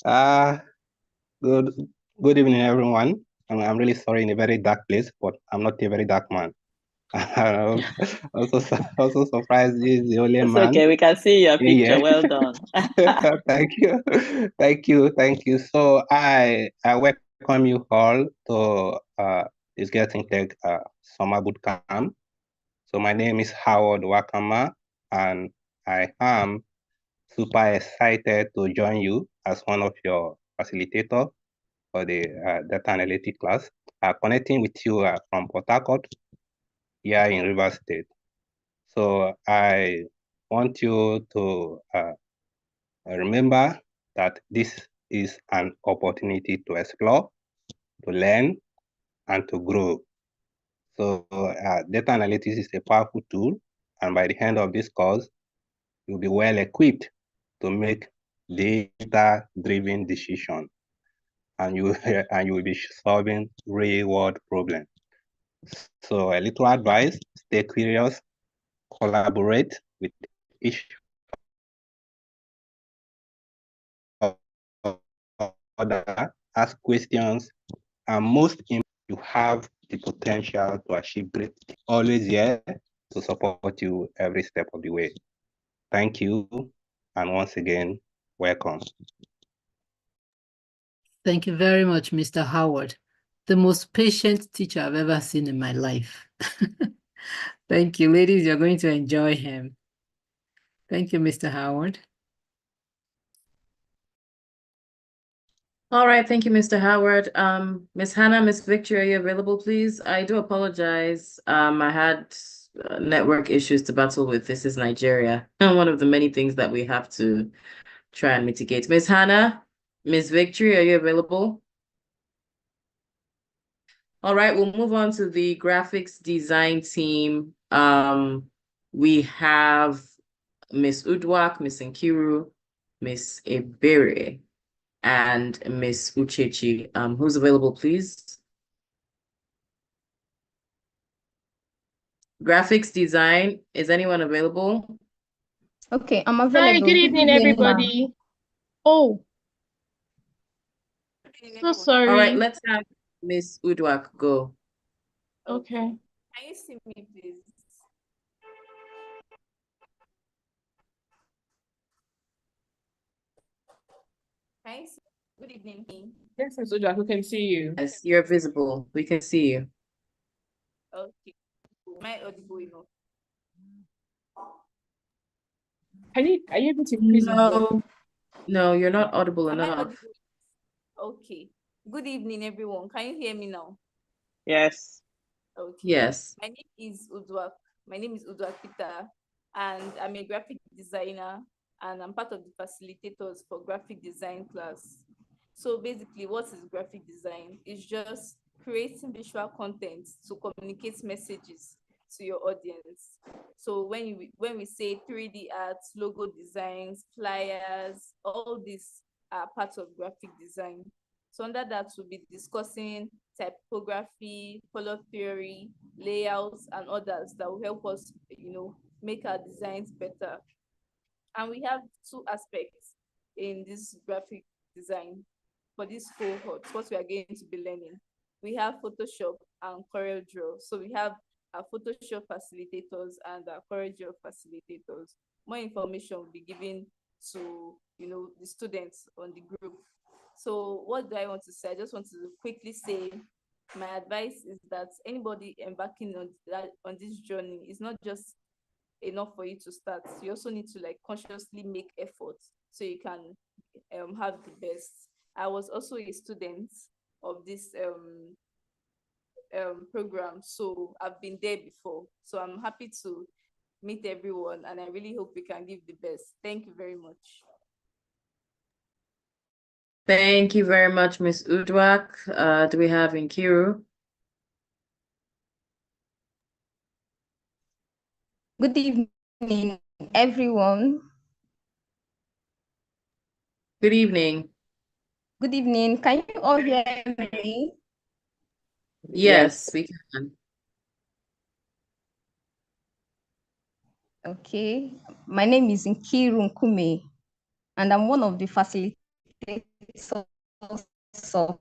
Speaker 11: Uh, good good evening, everyone. I'm really sorry in a very dark place, but I'm not a very dark man. I'm also surprised this is the only
Speaker 4: It's
Speaker 11: man.
Speaker 4: okay. We can see your picture.
Speaker 11: Yeah.
Speaker 4: Well done.
Speaker 11: Thank you. Thank you. So I welcome you all to this GirlsInTech Summer Bootcamp. So my name is Howard Wakama, and I am super excited to join you as one of your facilitators for the data analytics class. Connecting with you from Port Harcourt here in Rivers State. So I want you to remember that this is an opportunity to explore, to learn, and to grow. So data analytics is a powerful tool, and by the end of this course, you'll be well equipped to make data-driven decisions, and you will be solving real-world problems. So a little advice: stay curious, collaborate with each other, ask questions, and most important, you have the potential to achieve great. Always here to support you every step of the way. Thank you, and once again, welcome.
Speaker 5: Thank you very much, Mr. Howard. The most patient teacher I've ever seen in my life. Thank you, ladies. You're going to enjoy him. Thank you, Mr. Howard.
Speaker 1: All right, thank you, Mr. Howard. Miss Hannah, Miss Victory, are you available, please? I do apologize. I had network issues to battle with. This is Nigeria. One of the many things that we have to try and mitigate. Miss Hannah, Miss Victory, are you available? All right, we'll move on to the graphics design team. We have Miss Udwak, Miss Nkiru, Miss Ebere, and Miss Uchechi. Who's available, please? Graphics design, is anyone available?
Speaker 12: Okay, I'm available.
Speaker 13: Hi, good evening, everybody. Oh, so sorry.
Speaker 1: All right, let's have Miss Udwak go.
Speaker 13: Okay.
Speaker 12: Can you see me, please? Can you see? Good evening.
Speaker 2: Yes, Mr. Jack, we can see you.
Speaker 1: Yes, you're visible. We can see you.
Speaker 12: Okay. Am I audible enough?
Speaker 2: Are you able to increase the volume?
Speaker 1: No, you're not audible
Speaker 12: Am I
Speaker 1: enough.
Speaker 12: audible? Okay. Good evening, everyone. Can you hear me now?
Speaker 4: Yes.
Speaker 12: Okay.
Speaker 1: Yes.
Speaker 12: My name is Udwak. My name is Udwak Peter, and I'm a graphic designer, and I'm part of the facilitators for graphic design class. So basically, what is graphic design? It's just creating visual content to communicate messages to your audience. So when we say 3D arts, logo designs, flyers, all these are parts of graphic design. So under that, we'll be discussing typography, color theory, layouts, and others that will help us, make our designs better. And we have two aspects in this graphic design for this cohort, what we are going to be learning. We have Photoshop and CorelDRAW. So we have our Photoshop facilitators and our CorelDRAW facilitators. More information will be given to the students on the group. So what do I want to say? I just want to quickly say my advice is that anybody embarking on this journey is not just enough for you to start. You also need to consciously make efforts so you can have the best. I was also a student of this program, so I've been there before. So I'm happy to meet everyone, and I really hope we can give the best. Thank you very much.
Speaker 1: Thank you very much, Miss Udwak. Do we have Nkiru?
Speaker 12: Good evening, everyone.
Speaker 1: Good evening.
Speaker 12: Good evening. Can you all hear me?
Speaker 1: Yes, we can.
Speaker 14: Okay, my name is Nkiru Nkume, and I'm one of the facilitators of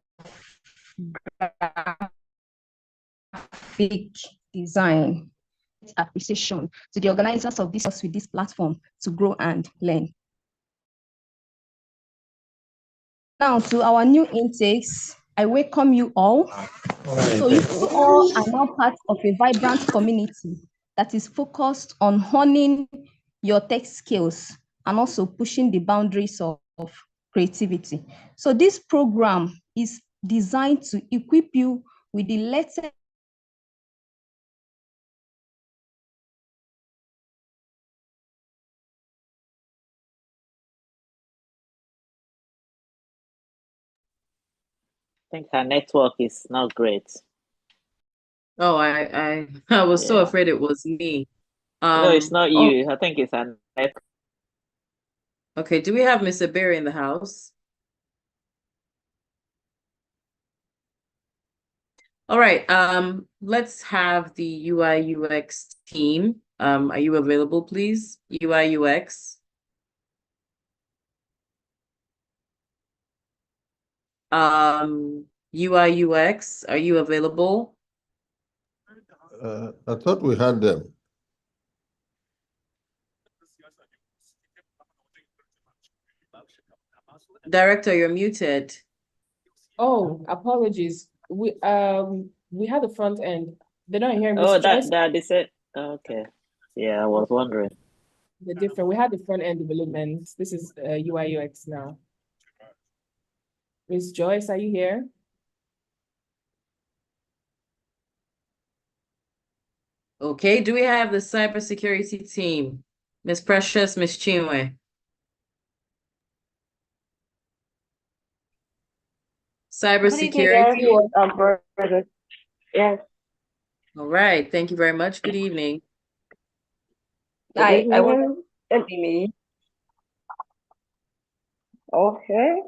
Speaker 14: graphic design appreciation to the organizers of this with this platform to grow and learn. Now to our new intakes, I welcome you all. So you all are now part of a vibrant community that is focused on honing your tech skills and also pushing the boundaries of creativity. So this program is designed to equip you with the latest
Speaker 4: I think her network is not great.
Speaker 1: Oh, I was so afraid it was me.
Speaker 4: No, it's not you. I think it's her network.
Speaker 1: Okay, do we have Miss Berry in the house? All right, let's have the UI UX team. Are you available, please? UI UX. UI UX, are you available?
Speaker 6: I thought we had them.
Speaker 1: Director, you're muted.
Speaker 2: Oh, apologies. We had the front end. They don't hear me.
Speaker 4: Oh, that they said. Okay. Yeah, I was wondering.
Speaker 2: The different. We had the front end development. This is UI UX now. Miss Joyce, are you here?
Speaker 1: Okay, do we have the cybersecurity team? Miss Precious, Miss Chinwe. Cybersecurity.
Speaker 10: Yes.
Speaker 1: All right, thank you very much. Good evening.
Speaker 10: I want to me. Okay.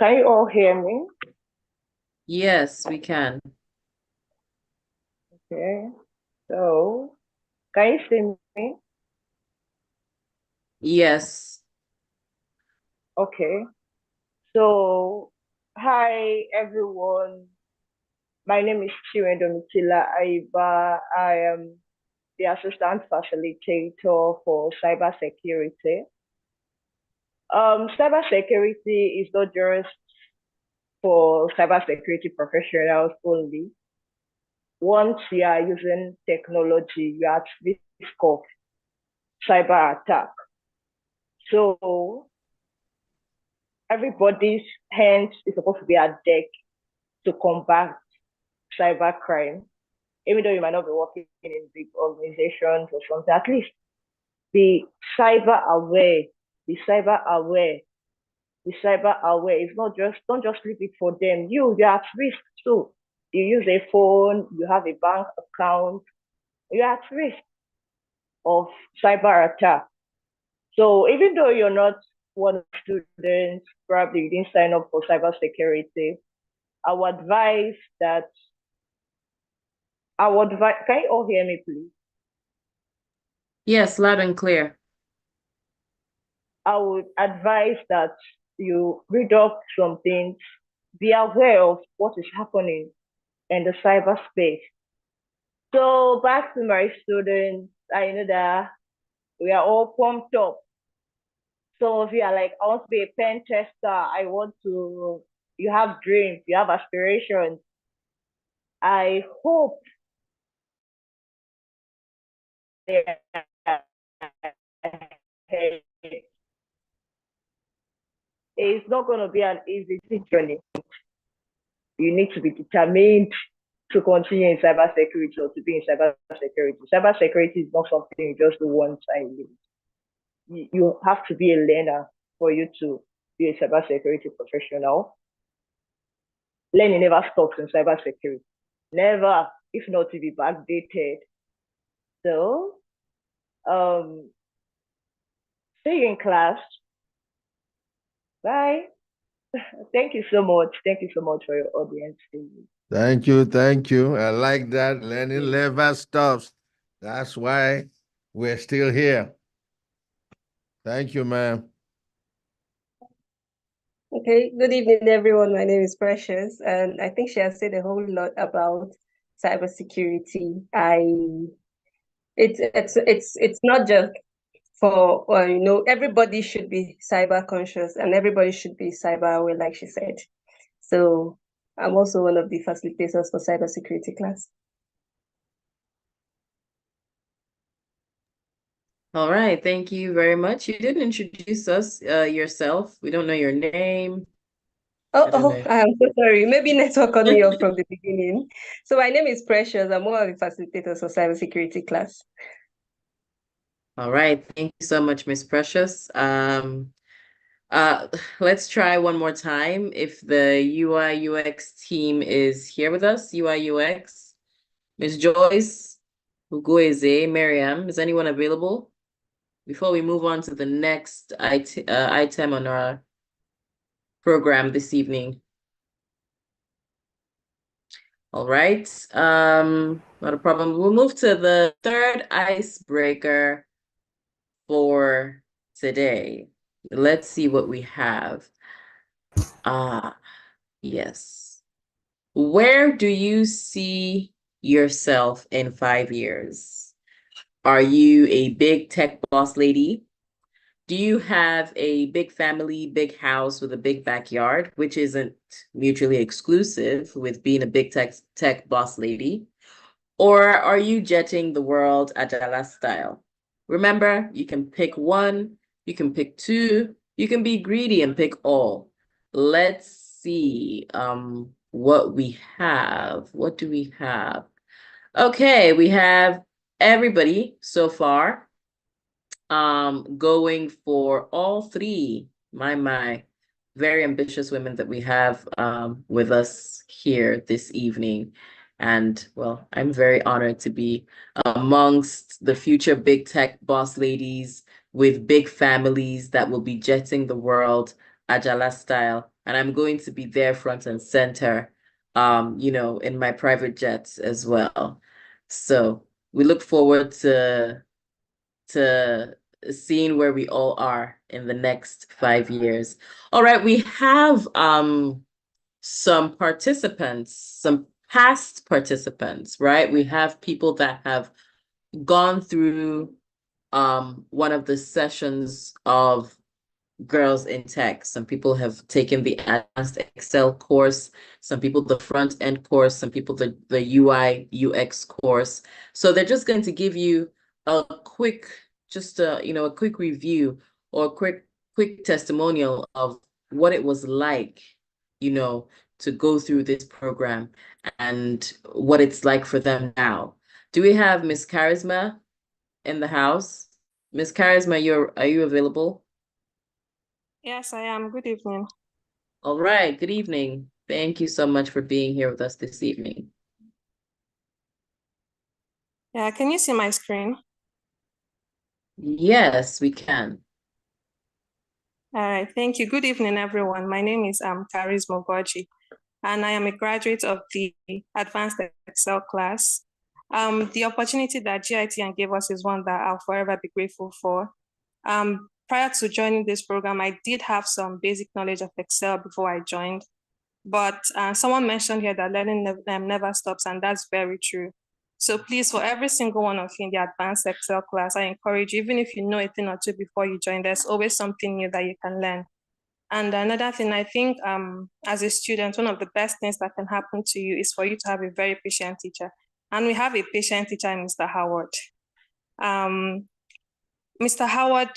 Speaker 10: Can you all hear me?
Speaker 1: Yes, we can.
Speaker 10: Okay. So, can you see me?
Speaker 1: Yes.
Speaker 10: Okay. So, hi everyone. My name is Chiwendomitila Aiba. I am the assistant facilitator for cybersecurity. Cybersecurity is not just for cybersecurity professionals only. Once you are using technology, you are at risk of cyber attack. So everybody's hands is supposed to be at deck to combat cyber crime. Even though you might not be working in big organizations or something, at least be cyber aware, be cyber aware, be cyber aware. It's not just, don't just leave it for them. You're at risk too. You use a phone, you have a bank account, you're at risk of cyber attack. So even though you're not one of the students, probably you didn't sign up for cybersecurity, I would advise, can you all hear me, please?
Speaker 1: Yes, loud and clear.
Speaker 10: I would advise that you read up some things, be aware of what is happening in the cyberspace. So back to my students, I know that we are all pumped up. Some of you are like, I want to be a pen tester. You have dreams, you have aspirations. I hope it's not going to be an easy journey. You need to be determined to continue in cybersecurity or to be in cybersecurity. Cybersecurity is not something you just do once and leave. You have to be a learner for you to be a cybersecurity professional. Learning never stops in cybersecurity. Never, if not to be backdated. So, see you in class. Bye. Thank you so much. Thank you so much for your audience.
Speaker 6: Thank you. Thank you. I like that. Learning never stops. That's why We're still here. Thank you, ma'am.
Speaker 10: Okay, good evening, everyone. My name is Precious, and I think she has said a whole lot about cybersecurity. It's not just for everybody should be cyber conscious and everybody should be cyber aware, like she said. So I'm also one of the facilitators for cybersecurity class.
Speaker 1: All right, thank you very much. You didn't introduce us yourself. We don't know your name.
Speaker 10: I am so sorry. Maybe network cut me off from the beginning. So my name is Precious. I'm one of the facilitators for cybersecurity class.
Speaker 1: All right, thank you so much, Miss Precious. Let's try one more time. If the UI UX team is here with us, UI UX, Miss Joyce, Ugoeze, Miriam, is anyone available? Before we move on to the next item on our program this evening. All right, not a problem. We'll move to the third icebreaker for today. Let's see what we have. Yes. Where do you see yourself in 5 years? Are you a big tech boss lady? Do you have a big family, big house with a big backyard, which isn't mutually exclusive with being a big tech boss lady? Or are you jetting the world Ajala style? Remember, you can pick one, you can pick two, you can be greedy and pick all. Let's see what we have. What do we have? Okay, we have everybody so far going for all three. My very ambitious women that we have with us here this evening. And well, I'm very honored to be amongst the future big tech boss ladies with big families that will be jetting the world Ajala style. And I'm going to be there front and center, in my private jets as well. So we look forward to seeing where we all are in the next 5 years. All right, we have some participants, some past participants, right? We have people that have gone through one of the sessions of Girls in Tech. Some people have taken the advanced Excel course, some people the front end course, some people the UI UX course. So they're just going to give you a quick, a quick review or a quick testimonial of what it was like, to go through this program and what it's like for them now. Do we have Miss Charisma in the house? Miss Charisma, are you available?
Speaker 15: Yes, I am. Good evening.
Speaker 1: All right, good evening. Thank you so much for being here with us this evening.
Speaker 15: Yeah, can you see my screen?
Speaker 1: Yes, we can.
Speaker 15: All right, thank you. Good evening, everyone. My name is Charisma Goji, and I am a graduate of the Advanced Excel class. The opportunity that GITN gave us is one that I'll forever be grateful for. Prior to joining this program, I did have some basic knowledge of Excel before I joined, but someone mentioned here that learning never stops, and that's very true. So please, for every single one of you in the Advanced Excel class, I encourage you, even if you know a thing or two before you join, there's always something new that you can learn. And another thing, I think as a student, one of the best things that can happen to you is for you to have a very patient teacher. And we have a patient teacher, Mr. Howard. Mr. Howard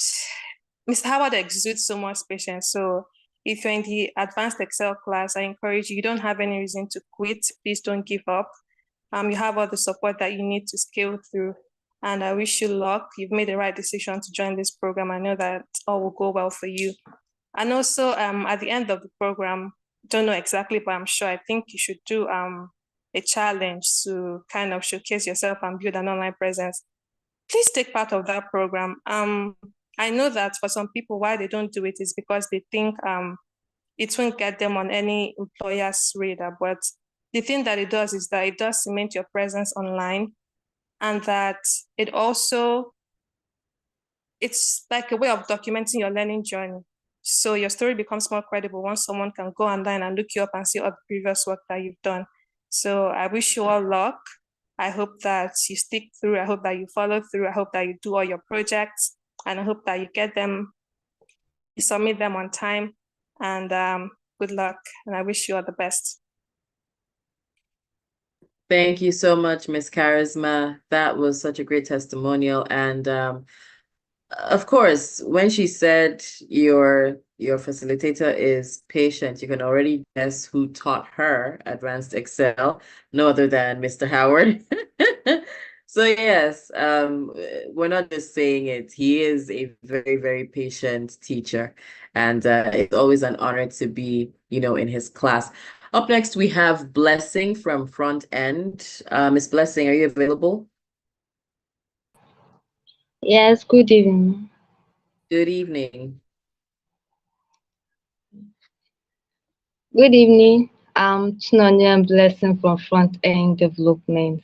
Speaker 15: exudes so much patience. So if you're in the Advanced Excel class, I encourage you, you don't have any reason to quit. Please don't give up. You have all the support that you need to scale through. And I wish you luck. You've made the right decision to join this program. I know that all will go well for you. And also at the end of the program, don't know exactly, but I'm sure, I think you should do a challenge to kind of showcase yourself and build an online presence. Please take part of that program. I know that for some people, why they don't do it is because they think it won't get them on any employer's radar. But the thing that it does is that it does cement your presence online, and that it also it's like a way of documenting your learning journey. So your story becomes more credible once someone can go online and look you up and see all the previous work that you've done. So I wish you all luck. I hope that you stick through. I hope that you follow through. I hope that you do all your projects, and I hope that you get them, you submit them on time. And good luck. And I wish you all the best.
Speaker 1: Thank you so much, Miss Charisma. That was such a great testimonial. And of course, when she said your facilitator is patient, you can already guess who taught her advanced Excel, no other than Mr. Howard. So yes, we're not just saying it. He is a very, very patient teacher, and it's always an honor to be, in his class. Up next, we have Blessing from Frontend. Miss Blessing, are you available?
Speaker 16: Yes, good evening.
Speaker 1: Good evening.
Speaker 16: Good evening. I'm Chinonye Blessing from Frontend Development.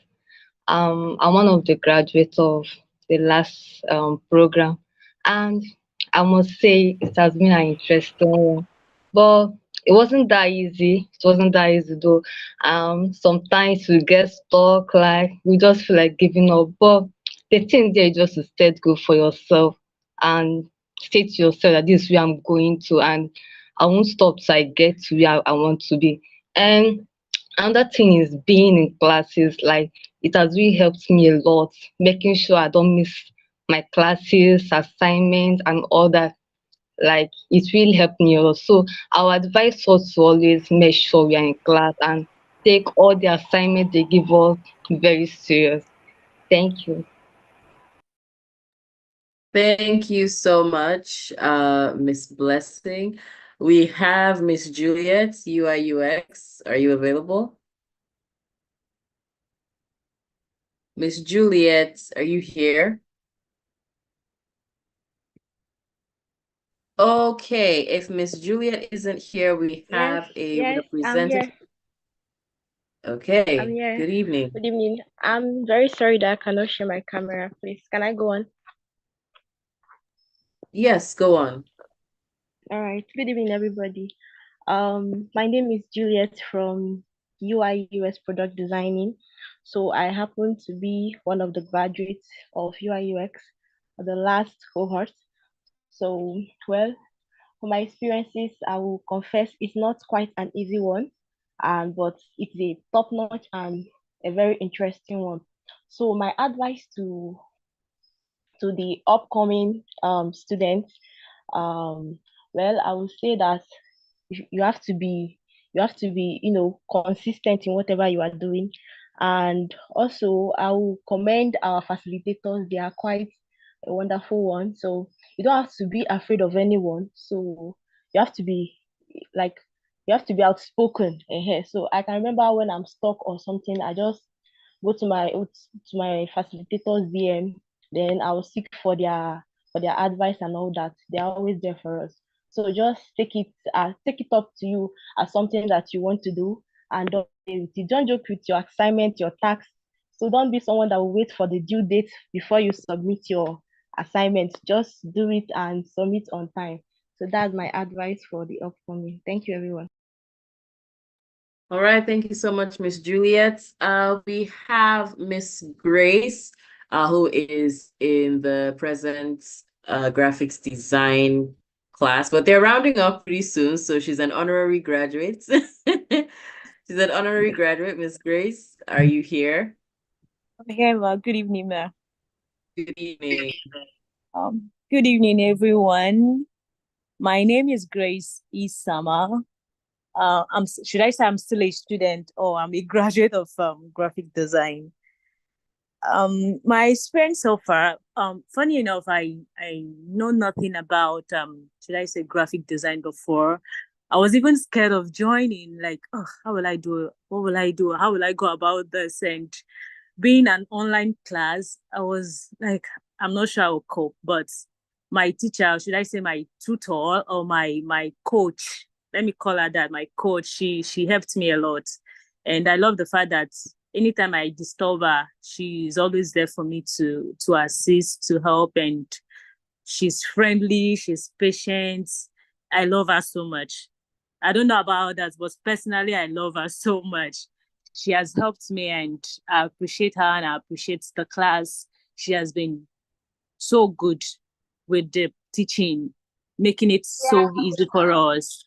Speaker 16: I'm one of the graduates of the last program, and I must say it has been an interesting one. But it wasn't that easy. It wasn't that easy though. Sometimes we get stuck, like we just feel like giving up. But the thing there is just to set goal for yourself and say to yourself that this is where I'm going to, and I won't stop till I get to where I want to be. And another thing is being in classes, like it has really helped me a lot, making sure I don't miss my classes, assignments, and all that. Like it really helped me a lot. So our advice was to always make sure we are in class and take all the assignments they give us very serious. Thank you.
Speaker 1: Thank you so much, Miss Blessing. We have Miss Juliet, UI UX. Are you available? Miss Juliet, are you here? Okay, if Miss Juliet isn't here, we have a
Speaker 17: I'm
Speaker 1: representative.
Speaker 17: here.
Speaker 1: Okay,
Speaker 17: I'm here.
Speaker 1: good evening.
Speaker 17: Good evening. I'm very sorry that I cannot share my camera, please. Can I go on?
Speaker 1: Yes, go on.
Speaker 17: All right. Good evening, everybody. My name is Juliet from UI UX Product Designing. So I happen to be one of the graduates of UI UX for the last cohort. So, well, for my experiences, I will confess it's not quite an easy one, but it's a top-notch and a very interesting one. So my advice to the upcoming students, well, I would say that you have to be consistent in whatever you are doing. And also I will commend our facilitators. They are quite a wonderful one. So you don't have to be afraid of anyone. So you have to be like outspoken. So I can remember when I'm stuck or something, I just go to my facilitators DM, then I will seek for their advice and all that. They are always there for us. So just take it up to you as something that you want to do, and don't joke with your assignment, your tasks. So don't be someone that will wait for the due date before you submit your assignment. Just do it and submit on time. So that's my advice for the upcoming. Thank you, everyone.
Speaker 1: All right, thank you so much, Miss Juliet. We have Miss Grace, who is in the present graphics design class, but they're rounding up pretty soon, so she's an honorary graduate. She's an honorary graduate. Miss Grace, are you here?
Speaker 18: Okay, well, good evening, ma'am.
Speaker 1: Good evening.
Speaker 18: Good evening, everyone. My name is Grace Summer. Should I say I'm still a student or I'm a graduate of graphic design? My experience so far, funny enough, I know nothing about should I say graphic design before. I was even scared of joining, like, oh, how will I do it? What will I do? How will I go about this? And being an online class, I was like, I'm not sure I will cope, but my teacher, should I say my tutor or my coach, let me call her that, my coach, she helped me a lot. And I love the fact that anytime I disturb her, she's always there for me to assist, to help. And She's friendly, she's patient. I love her so much. I don't know about others, but personally, I love her so much. She has helped me, and I appreciate her, and I appreciate the class. She has been so good with the teaching, making it so easy for us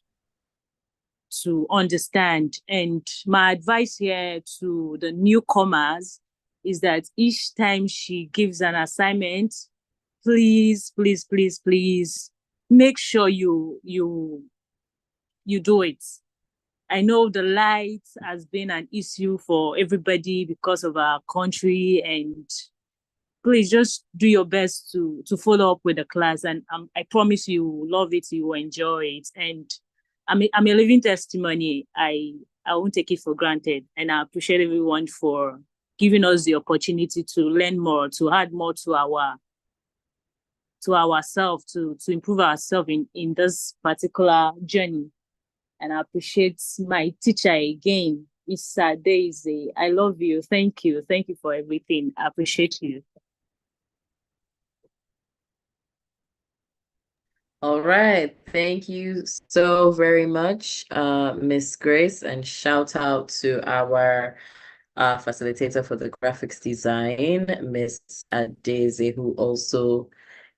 Speaker 18: to understand. And my advice here to the newcomers is that each time she gives an assignment, please, please, please, please make sure you do it. I know the light has been an issue for everybody because of our country, and please just do your best to follow up with the class, and I promise you will love it, you will enjoy it. And I'm a living testimony. I won't take it for granted, and I appreciate everyone for giving us the opportunity to learn more, to add more to ourselves, to improve ourselves in this particular journey. And I appreciate my teacher again, Issa Daisy. I love you. Thank you. Thank you for everything. I appreciate you.
Speaker 1: All right. Thank you so very much, Miss Grace, and shout out to our facilitator for the graphics design, Miss Adeze, who also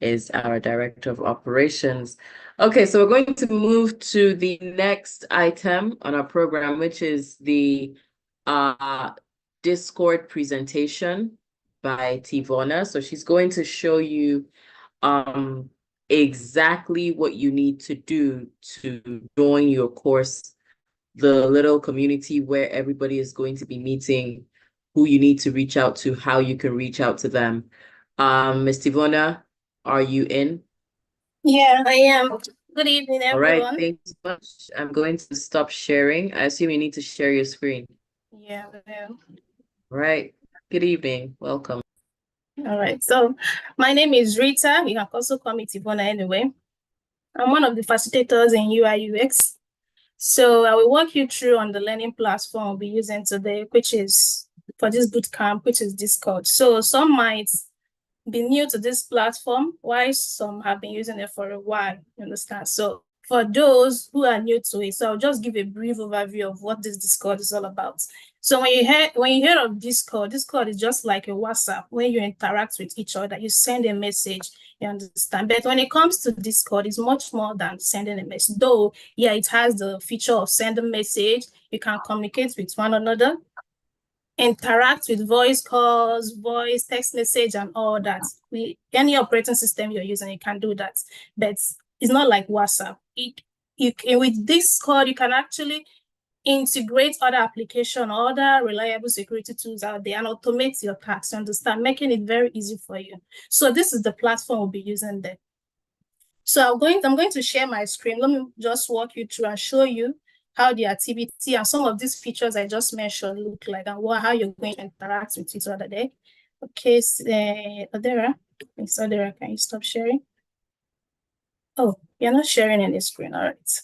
Speaker 1: is our director of operations. Okay, so we're going to move to the next item on our program, which is the Discord presentation by Tivona. So she's going to show you exactly what you need to do to join your course, the little community where everybody is going to be meeting, who you need to reach out to, how you can reach out to them. Ms. Tivona, are you in?
Speaker 19: Yeah, I am. Good evening,
Speaker 1: All right,
Speaker 19: everyone.
Speaker 1: thanks so much. I'm going to stop sharing. I assume you need to share your screen.
Speaker 19: Yeah, yeah.
Speaker 1: All right, good evening, welcome.
Speaker 19: All right, so my name is Rita. You can also call me Tivona anyway. I'm one of the facilitators in UI UX. So I will walk you through on the learning platform we'll be using today, which is for this bootcamp, which is Discord. So some might be new to this platform, while some have been using it for a while, you understand? So for those who are new to it, so I'll just give a brief overview of what this Discord is all about. So when you hear of Discord, Discord is just like a WhatsApp. When you interact with each other, you send a message, you understand? But when it comes to Discord, it's much more than sending a message. Though, yeah, it has the feature of sending a message. You can communicate with one another, interact with voice calls, voice, text message, and all that. Any operating system you're using, you can do that. But it's not like WhatsApp. With Discord, you can actually integrate other applications, other reliable security tools out there, and automate your tasks, you understand, making it very easy for you. So this is the platform we'll be using there. So I'm going to share my screen. Let me just walk you through and show you how the activity and some of these features I just mentioned look like, and how you're going to interact with each other there. Okay, Adera, Miss Adera, can you stop sharing? Oh, you're not sharing any screen, all right.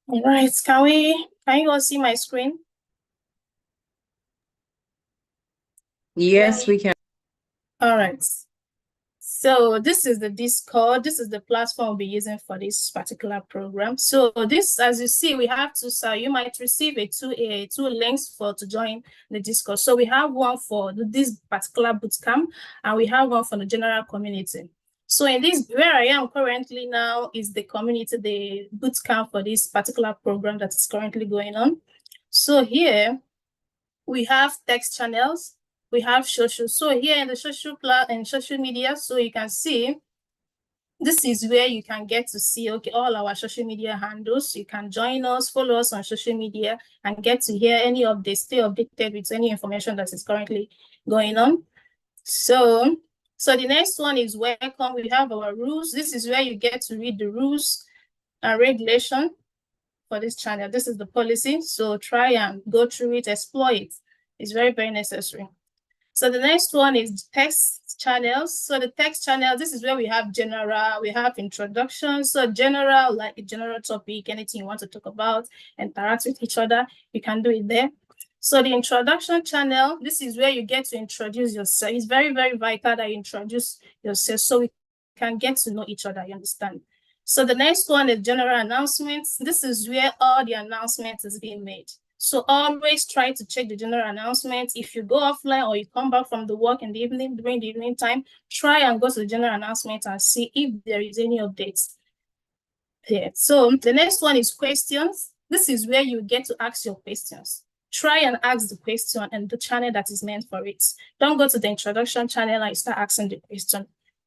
Speaker 19: All right, can you all see my screen?
Speaker 1: Yes, we can.
Speaker 19: All right. So this is the Discord. This is the platform we'll be using for this particular program. So this, as you see, we have two. So you might receive two links to join the Discord. So we have one for this particular bootcamp, and we have one for the general community. So in this, where I am currently now is the community, the bootcamp for this particular program that is currently going on. So here we have text channels. We have social. So here in the social media, so you can see, this is where you can get to see, okay, all our social media handles. You can join us, follow us on social media, and get to hear any updates, stay updated with any information that is currently going on. So the next one is welcome. We have our rules. This is where you get to read the rules and regulation for this channel. This is the policy. So try and go through it, explore it. It's very, very necessary. So the next one is text channels. So the text channel, this is where we have general, we have introduction. So general, like a general topic, anything you want to talk about, interact with each other, you can do it there. So the introduction channel, this is where you get to introduce yourself. It's very, very vital that you introduce yourself so we can get to know each other, you understand? So the next one is general announcements. This is where all the announcements is being made. So always try to check the general announcements. If you go offline or you come back from the work in the evening, during the evening time, try and go to the general announcement and see if there is any updates there. So the next one is questions. This is where you get to ask your questions. Try and ask the question and the channel that is meant for it. Don't go to the introduction channel and start asking the question.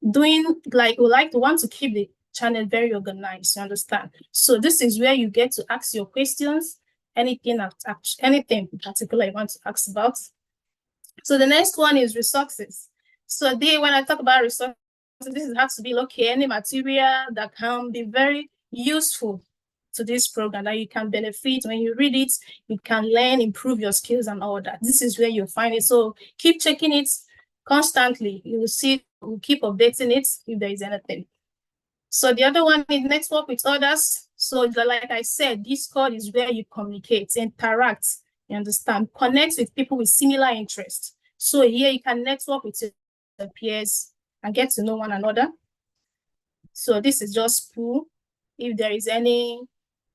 Speaker 19: Doing like we want to keep the channel very organized, you understand? So this is where you get to ask your questions, anything in particular you want to ask about. So the next one is resources. So when I talk about resources, this has to be okay, any material that can be very useful to this program that you can benefit. When you read it, you can learn, improve your skills and all that. This is where you'll find it. So keep checking it constantly. You will see, we'll keep updating it if there is anything. So the other one is network with others. So like I said, Discord is where you communicate, interact, you understand, connect with people with similar interests. So here you can network with your peers and get to know one another. So this is just cool if there is anything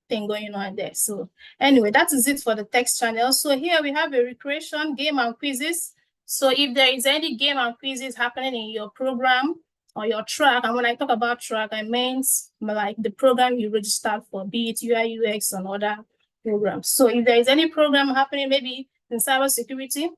Speaker 19: going on there. So anyway, that is it for the text channel. So here we have a recreation, game and quizzes. So if there is any game and quizzes happening in your program or your track, and when I talk about track, I mean like the program you registered for, be it UI, UX, and other programs. So if there is any program happening, maybe in cybersecurity,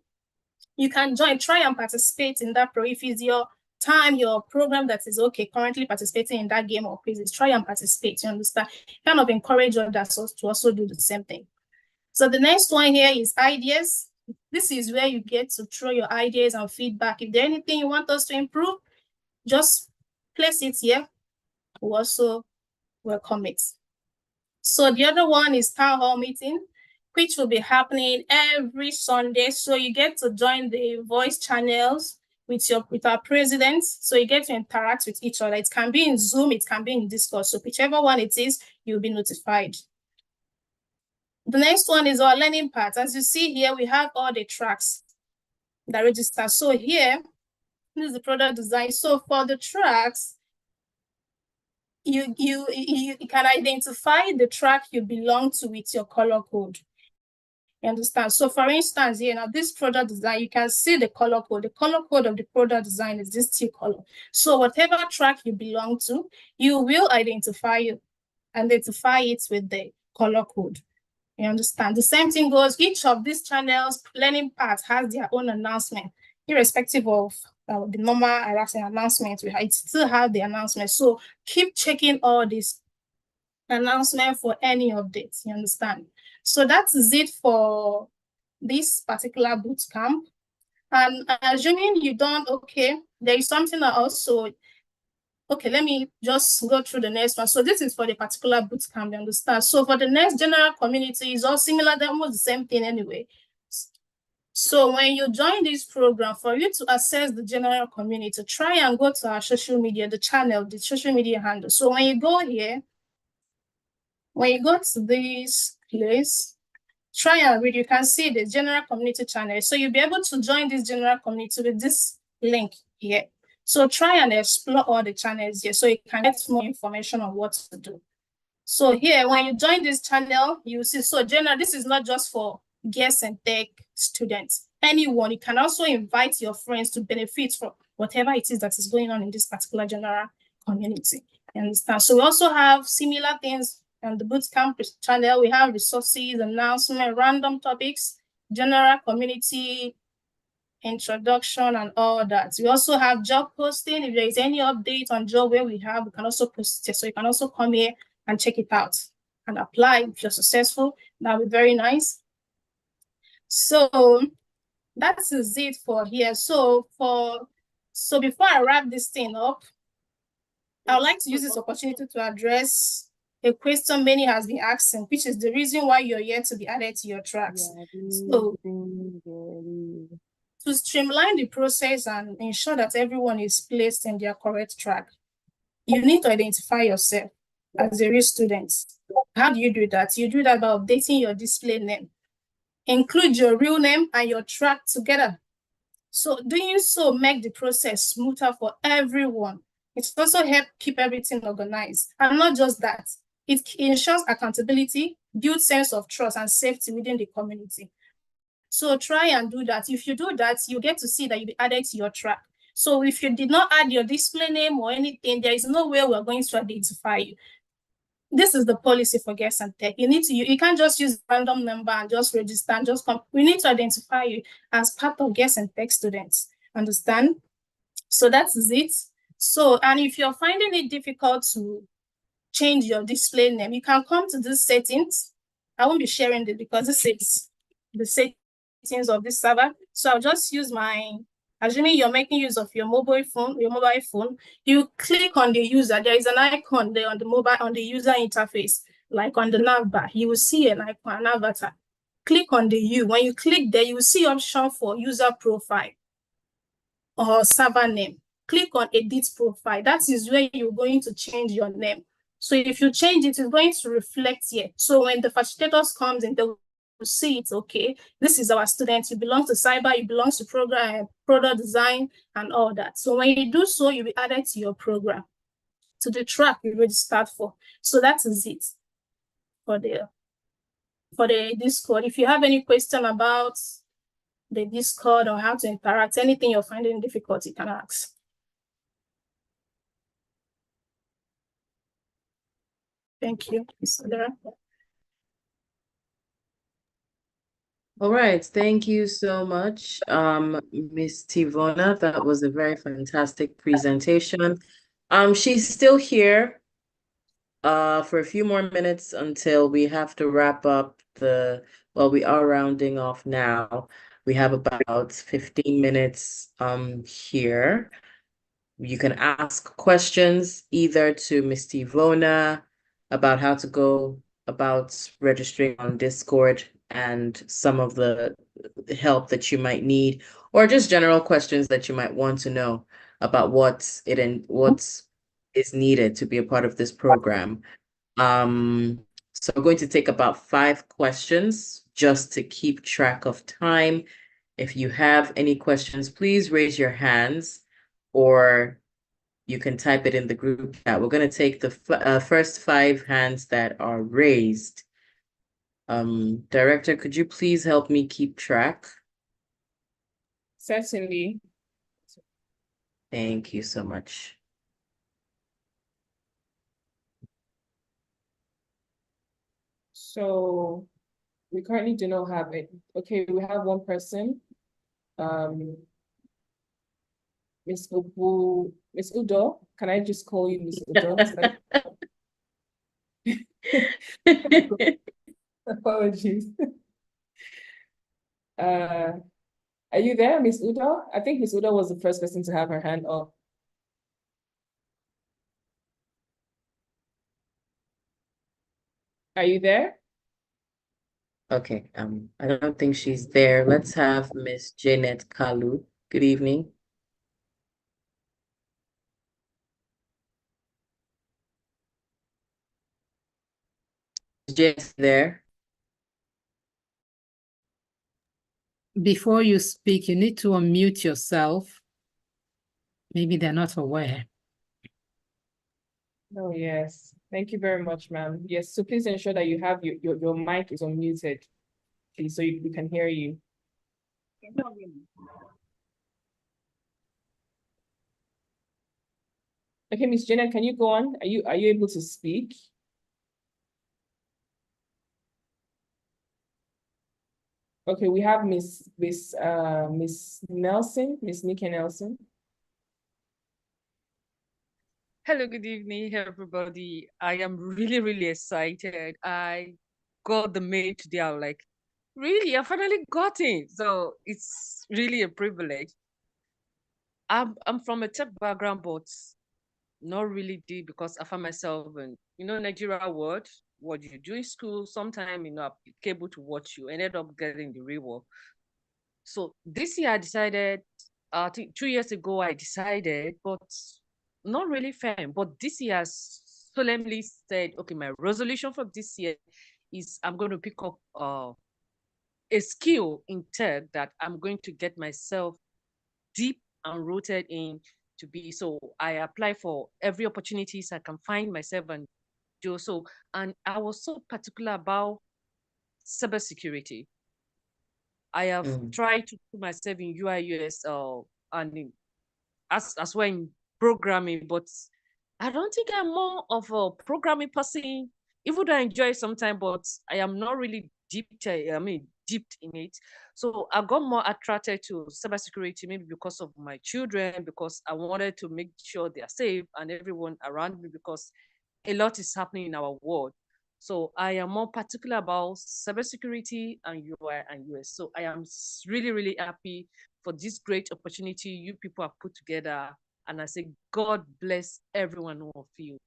Speaker 19: you can join, try and participate in that pro. If it's your time, your program that is okay, currently participating in that game or quizzes, try and participate, you understand? Kind of encourage others to also do the same thing. So the next one here is ideas. This is where you get to throw your ideas and feedback. If there's anything you want us to improve, just place it here. We also welcome it. So the other one is town hall meeting, which will be happening every Sunday. So you get to join the voice channels with our president. So you get to interact with each other. It can be in Zoom, it can be in Discord. So whichever one it is, you'll be notified. The next one is our learning part. As you see here, we have all the tracks that register. So here, this is the product design. So for the tracks, you can identify the track you belong to with your color code. You understand? So for instance, here now this product design, you can see the color code. The color code of the product design is this teal color. So whatever track you belong to, you will identify it with the color code. You understand? The same thing goes, each of these channels, learning paths has their own announcement, irrespective of the normal announcements. We still have the announcement. So keep checking all these announcements for any updates, you understand? So that is it for this particular bootcamp. And assuming you don't, okay, there is something that also, okay, let me just go through the next one. So this is for the particular bootcamp, you understand? So for the next general community, is all similar, they're almost the same thing anyway. So when you join this program, for you to access the general community, try and go to our social media, the channel, the social media handle. So when you go here, when you go to this place, try and read, you can see the general community channel. So you'll be able to join this general community with this link here. So try and explore all the channels here so you can get more information on what to do. So here, when you join this channel, you see, so general, this is not just for GirlsInTech students. Anyone, you can also invite your friends to benefit from whatever it is that is going on in this particular general community. You understand? So we also have similar things on the bootcamp channel. We have resources, announcement, random topics, general community introduction, and all that. We also have job posting. If there is any update on job where we can also post it. So you can also come here and check it out and apply. If you're successful, that would be very nice. So that is it for here. So before I wrap this thing up, I would like to use this opportunity to address a question many has been asking, which is the reason why you're here to be added to your tracks. To streamline the process and ensure that everyone is placed in their correct track, you need to identify yourself as a real student. How do you do that? You do that by updating your display name. Include your real name and your track together. So doing so make the process smoother for everyone. It also helps keep everything organized. And not just that, it ensures accountability, builds sense of trust and safety within the community. So try and do that. If you do that, you get to see that you'll be added to your track. So if you did not add your display name or anything, there is no way we're going to identify you. This is the policy for GirlsInTech. You can't just use a random number and just register and just come. We need to identify you as part of GirlsInTech students. Understand? So that is it. So, and if you're finding it difficult to change your display name, you can come to these settings. I won't be sharing it because this is the settings of this server. So I'll just use assuming you're making use of your mobile phone, you click on the user. There is an icon there on the user interface, like on the nav bar. You will see an icon, an avatar. Click on the U. When you click there, you will see option for user profile or server name. Click on edit profile. That is where you're going to change your name. So if you change it, it's going to reflect here. So when the facilitators comes in, they will see it, okay, this is our student, you belong to cyber, you belong to program, product design, and all that. So when you do so, you'll be added to your program, to the track you registered for. So that is it for the Discord. If you have any question about the Discord or how to interact, anything you're finding difficult, you can ask. Thank you, Sarah.
Speaker 1: All right, thank you so much, Ms. Tivona. That was a very fantastic presentation. She's still here for a few more minutes until we have to wrap up well, we are rounding off now. We have about 15 minutes here. You can ask questions either to Ms. Tivona about how to go about registering on Discord and some of the help that you might need, or just general questions that you might want to know about what is needed to be a part of this program. So we're going to take about 5 questions just to keep track of time. If you have any questions, please raise your hands or you can type it in the group chat. We're going to take the first 5 hands that are raised. Director, could you please help me keep track?
Speaker 2: Certainly.
Speaker 1: Thank you so much.
Speaker 2: So we currently do not have it. Okay, we have one person. Miss Udo. Can I just call you Miss Udo? Apologies. Are you there, Miss Udo? I think Miss Udo was the first person to have her hand up. Are you there?
Speaker 1: Okay, I don't think she's there. Let's have Miss Janet Kalu. Good evening. Is Janet there?
Speaker 5: Before you speak, you need to unmute yourself. Maybe they're not aware.
Speaker 2: Oh, yes. Thank you very much, ma'am. Yes, so please ensure that you have your mic is unmuted, please, so we can hear you. Okay, Miss Janet, can you go on? Are you able to speak? Okay, we have Miss Nelson, Miss Nikki Nelson.
Speaker 20: Hello, good evening, everybody. I am really, really excited. I got the mail today. I'm like, really? I finally got it. So it's really a privilege. I'm from a tech background, but not really deep because I find myself in, Nigeria world, what you do in school, sometimes, applicable to what you ended up getting the real world. So this year I decided, I think 2 years ago I decided, but not really firm. But this year I solemnly said, okay, my resolution for this year is I'm going to pick up a skill in tech that I'm going to get myself deep and rooted in to be. So I apply for every opportunities I can find myself and do so. And I was so particular about cybersecurity. I have tried to put myself in UI UX and as well in programming, but I don't think I'm more of a programming person. Even though I enjoy it sometimes, but I am not really deep in it. So I got more attracted to cybersecurity, maybe because of my children, because I wanted to make sure they are safe and everyone around me, because a lot is happening in our world. So I am more particular about cybersecurity and UI and US. So I am really, really happy for this great opportunity you people have put together. And I say, God bless everyone of you.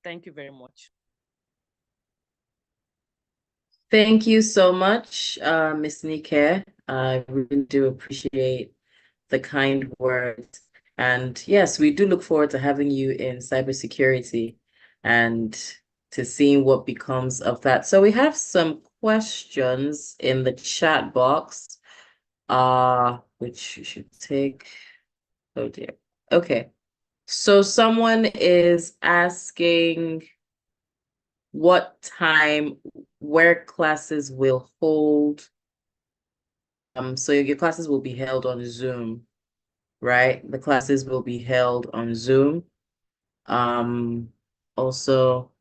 Speaker 20: Thank you very much.
Speaker 1: Thank you so much, Ms. Nike. I really do appreciate the kind words. And yes, we do look forward to having you in cybersecurity and to seeing what becomes of that. So we have some questions in the chat box, which you should take. Oh dear. Okay. So someone is asking what time, where classes will hold. So your classes will be held on Zoom, right? The classes will be held on Zoom. Also,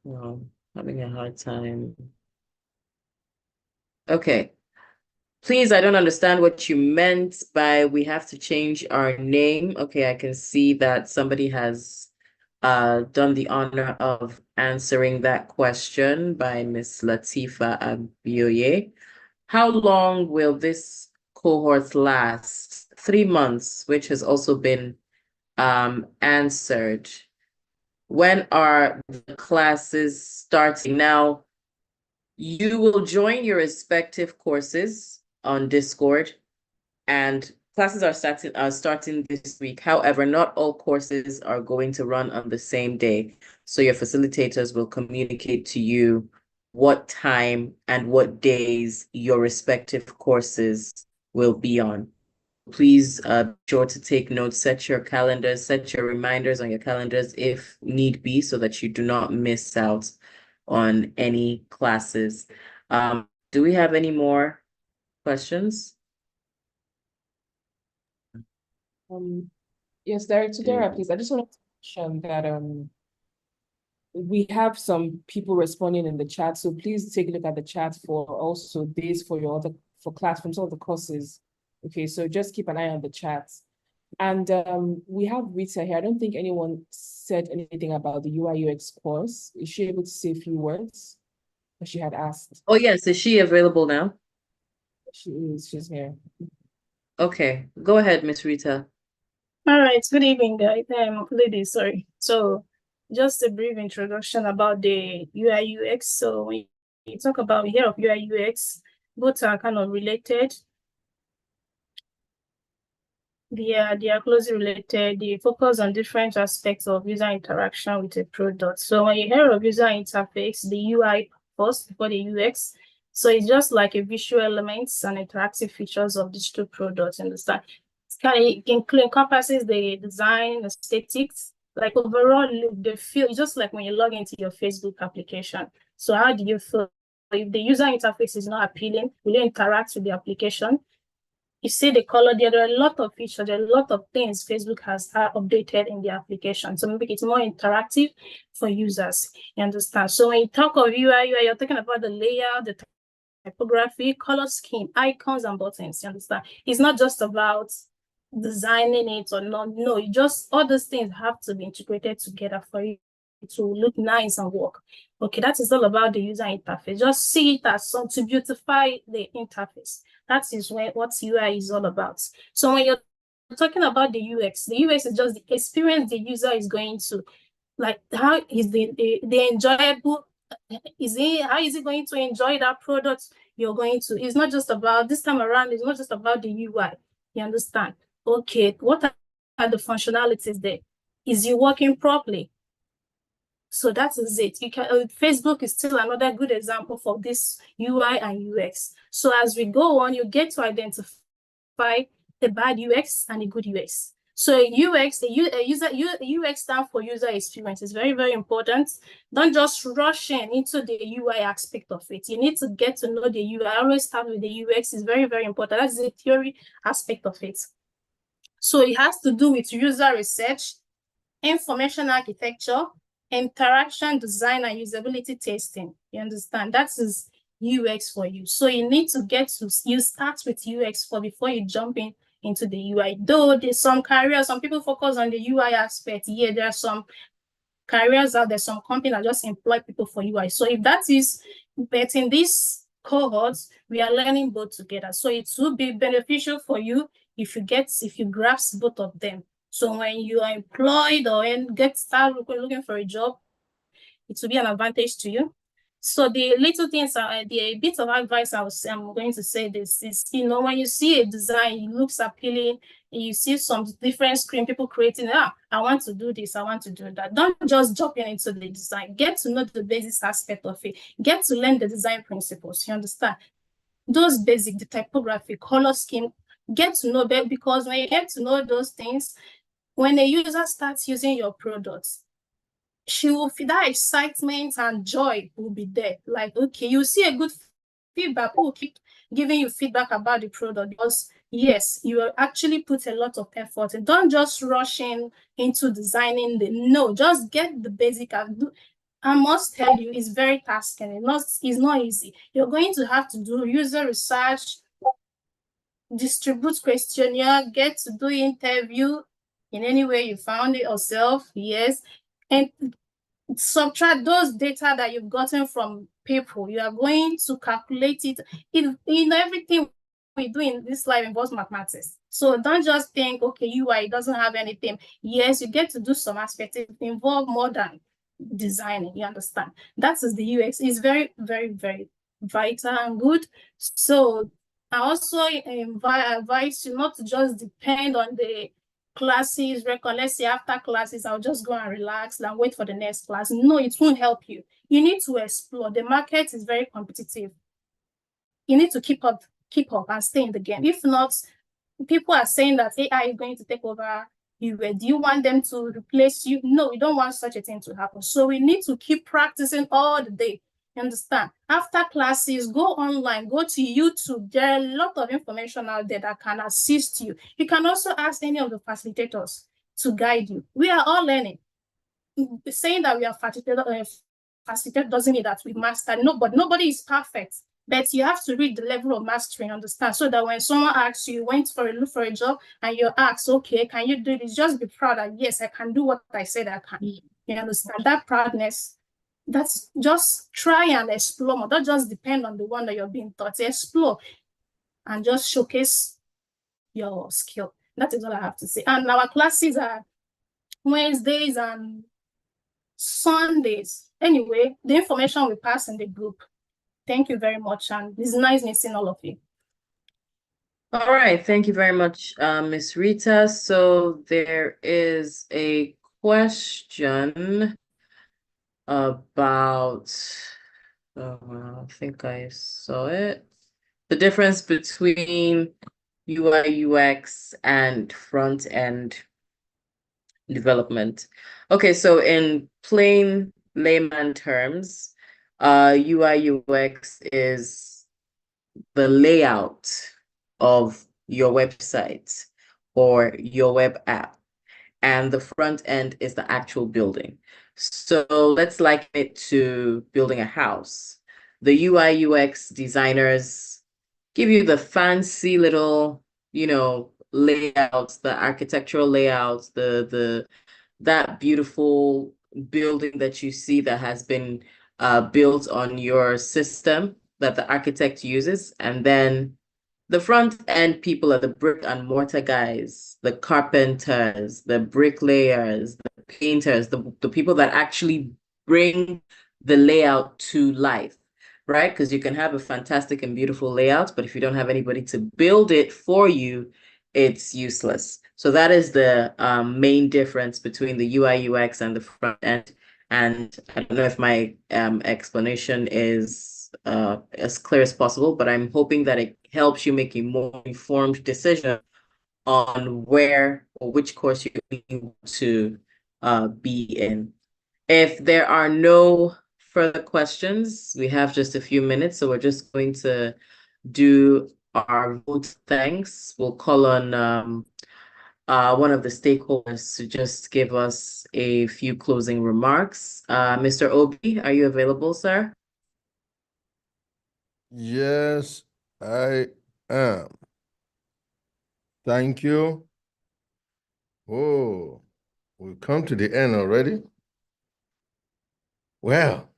Speaker 1: having a hard time. Okay. Please, I don't understand what you meant by we have to change our name. Okay, I can see that somebody has done the honor of answering that question by Miss Latifa Abioye. How long will this cohort last? 3 months, which has also been answered. When are the classes starting? Now, you will join your respective courses on Discord, and classes are starting this week. However, not all courses are going to run on the same day. So your facilitators will communicate to you what time and what days your respective courses will be on. Please be sure to take notes, set your calendars, set your reminders on your calendars if need be, so that you do not miss out on any classes. Do we have any more questions?
Speaker 2: Yes, Director Dara, please. I just want to mention that we have some people responding in the chat, so please take a look at the chat for also days for your other class from some of the courses. Okay, so just keep an eye on the chat. And we have Rita here. I don't think anyone said anything about the UI UX course. Is she able to say a few words? She had asked.
Speaker 1: Oh yes, is she available now?
Speaker 2: She is. She's here.
Speaker 1: Okay, go ahead, Miss Rita.
Speaker 19: All right, good evening, guys. Ladies, sorry. So just a brief introduction about the UI UX. So when you talk about here of UI UX, both are kind of related. They are closely related. They focus on different aspects of user interaction with a product. So when you hear of user interface, the UI first before the UX. So it's just like a visual elements and interactive features of digital products. Understand? It encompasses the design, aesthetics, like overall look, the feel. It's just like when you log into your Facebook application. So how do you feel? If the user interface is not appealing, will you interact with the application? You see the color there are a lot of features, there are a lot of things Facebook has updated in the application to make it more interactive for users. You understand? So when you talk of UI, you're talking about the layout, the typography, color scheme, icons, and buttons. You understand? It's not just about designing it or not. No, you just all those things have to be integrated together for you to look nice and work. Okay, that is all about the user interface. Just see it as something to beautify the interface. That is what UI is all about. So when you're talking about the UX is just the experience the user is going to, like how is the enjoyable how is he going to enjoy that product you're going to? It's not just about this time around, it's not just about the UI. You understand? Okay, what are the functionalities there? Is it working properly? So that is it. You can Facebook is still another good example for this UI and UX. So as we go on, you get to identify a bad UX and a good UX. So UX, UX stands for user experience. It's very, very important. Don't just rush into the UI aspect of it. You need to get to know the UI. I always start with the UX. It's very, very important. That's the theory aspect of it. So it has to do with user research, information architecture, interaction design, and usability testing. You understand? That is UX for you. So you need to you start with UX before you jump into the UI. Though there's some careers, some people focus on the UI aspect. Yeah, there are some careers out there, some companies that just employ people for UI. So if that is, but in this cohorts, we are learning both together. So it will be beneficial for you if you grasp both of them. So when you are employed or start looking for a job, it will be an advantage to you. So the little things are the bit of advice I'm going to say this is, when you see a design, it looks appealing, and you see some different screen people creating, I want to do this, I want to do that. Don't just jump into the design. Get to know the basic aspect of it. Get to learn the design principles. You understand? Those basic, the typography, color scheme, get to know that, because when you get to know those things, when a user starts using your products, she will feel that excitement and joy will be there. Like, okay, you see a good feedback, people will keep giving you feedback about the product, because yes, you actually put a lot of effort, and don't just rush into designing no, just get the basic. I must tell you, it's very tasking. It's not easy. You're going to have to do user research, distribute questionnaire, get to do interview in any way you found it yourself, yes, and subtract those data that you've gotten from people. You are going to calculate it. Everything we do in this life involves mathematics. So don't just think, okay, UI doesn't have anything. Yes, you get to do some aspects. It involves more than designing, you understand? That is the UX. It's very, very, very vital and good. So I also advise you not to just depend on the classes, let's say after classes, I'll just go and relax and wait for the next class. No, it won't help you. You need to explore. The market is very competitive. You need to keep up and stay in the game. If not, people are saying that AI is going to take over you. Do you want them to replace you? No, we don't want such a thing to happen. So we need to keep practicing all the day. You understand? After classes, go online, go to YouTube. There are a lot of information out there that can assist you. You can also ask any of the facilitators to guide you. We are all learning. Saying that we are facilitator doesn't mean that we master. No, but nobody is perfect. But you have to read the level of mastery, understand, so that when someone asks you, went for a look for a job, and you ask, okay, can you do this? Just be proud that, yes, I can do what I said I can. You understand? That proudness, that's just try and explore more. Don't just depend on the one that you're being taught. Explore and just showcase your skill. That is all I have to say. And our classes are Wednesdays and Sundays. Anyway, the information we pass in the group. Thank you very much, and it's nice meeting all of you.
Speaker 1: All right, thank you very much, Ms. Rita. So there is a question about, I think I saw it. The difference between UI, UX, and front-end development. Okay, so in plain layman terms, UI UX is the layout of your website or your web app, and the front end is the actual building. So let's liken it to building a house. The UI UX designers give you the fancy little, layouts, the architectural layouts, that beautiful building that you see that has been built on your system that the architect uses. And then the front end people are the brick and mortar guys, the carpenters, the bricklayers, the painters, the people that actually bring the layout to life, right? Because you can have a fantastic and beautiful layout, but if you don't have anybody to build it for you, it's useless. So that is the main difference between the UI UX and the front end. And I don't know if my explanation is as clear as possible, but I'm hoping that it helps you make a more informed decision on where or which course you want to be in. If there are no further questions, we have just a few minutes, so we're just going to do our vote thanks. We'll call on one of the stakeholders to just give us a few closing remarks. Mr. Obi, are you available, sir?
Speaker 6: Yes, I am. Thank you. Oh, we've come to the end already. Well,